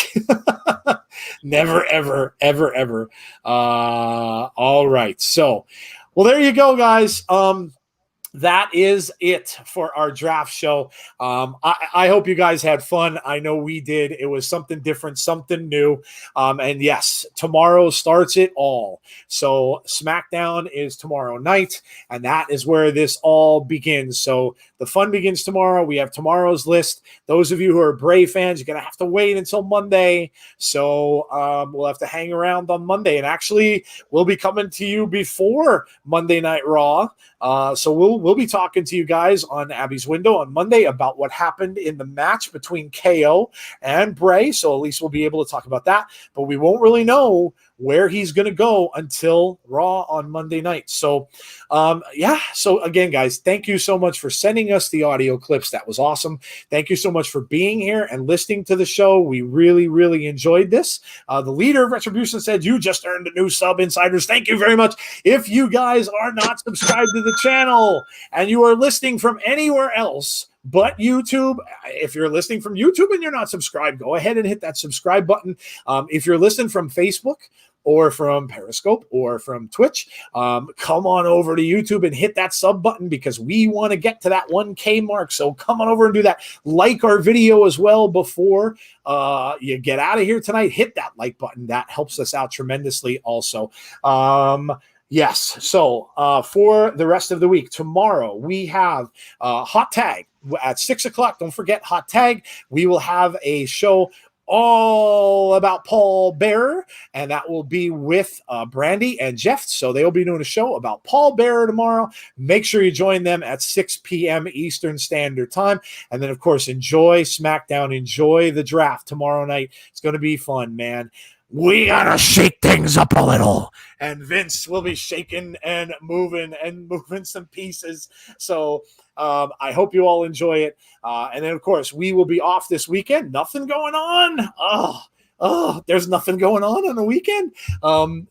Never, ever, ever, ever. All right. So, well, there you go, guys. That is it for our draft show. I hope you guys had fun. I know we did. It was something different, something new. And yes, tomorrow starts it all. So SmackDown is tomorrow night, and that is where this all begins. So the fun begins tomorrow. We have tomorrow's list. Those of you who are Bray fans, you're going to have to wait until Monday. So we'll have to hang around on Monday. And actually, we'll be coming to you before Monday Night Raw. So we'll be talking to you guys on Abby's Window on Monday about what happened in the match between KO and Bray. So at least we'll be able to talk about that, but we won't really know where he's going to go until Raw on Monday night. So, So again, guys, thank you so much for sending us the audio clips. That was awesome. Thank you so much for being here and listening to the show. We really, really enjoyed this. The leader of Retribution said, you just earned a new sub, Insiders. Thank you very much. If you guys are not subscribed to the channel and you are listening from anywhere else but YouTube, if you're listening from YouTube and you're not subscribed, go ahead and hit that subscribe button. If you're listening from Facebook or from Periscope or from Twitch, come on over to YouTube and hit that sub button, because we want to get to that 1K mark. So come on over and do that. Like our video as well before you get out of here tonight. Hit that like button. That helps us out tremendously also. Yes. So for the rest of the week, tomorrow we have Hot Tag at 6:00. Don't forget Hot Tag. We will have a show all about Paul Bearer, and that will be with Brandy and Jeff. So they'll be doing a show about Paul Bearer tomorrow. Make sure you join them at 6 p.m. Eastern Standard Time. And then, of course, enjoy SmackDown. Enjoy the draft tomorrow night. It's going to be fun, man. We got to shake things up a little. And Vince will be shaking and moving some pieces. So I hope you all enjoy it. And then, of course, we will be off this weekend. Nothing going on. There's nothing going on the weekend. And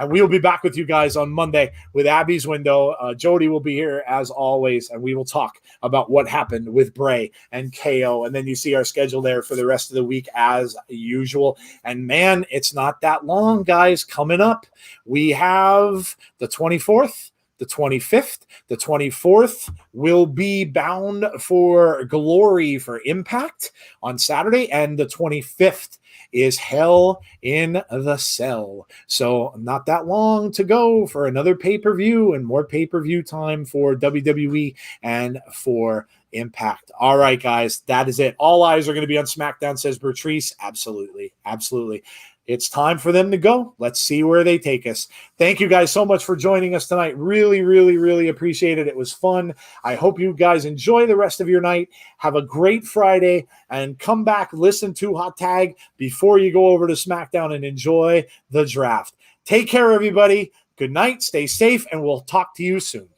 we will be back with you guys on Monday with Abby's Window. Jody will be here as always, and we will talk about what happened with Bray and KO. And then you see our schedule there for the rest of the week as usual. And man, it's not that long, guys. Coming up, we have the 24th, the 25th, the 24th. will be bound for glory for Impact on Saturday, and the 25th is Hell in the Cell. So not that long to go for another pay-per-view and more pay-per-view time for WWE and for Impact. All right, guys, that is it. All eyes are going to be on SmackDown, says Bertrice. Absolutely. Absolutely. It's time for them to go. Let's see where they take us. Thank you guys so much for joining us tonight. Really, really, really appreciate it. It was fun. I hope you guys enjoy the rest of your night. Have a great Friday and come back, listen to Hot Tag before you go over to SmackDown and enjoy the draft. Take care, everybody. Good night. Stay safe, and we'll talk to you soon.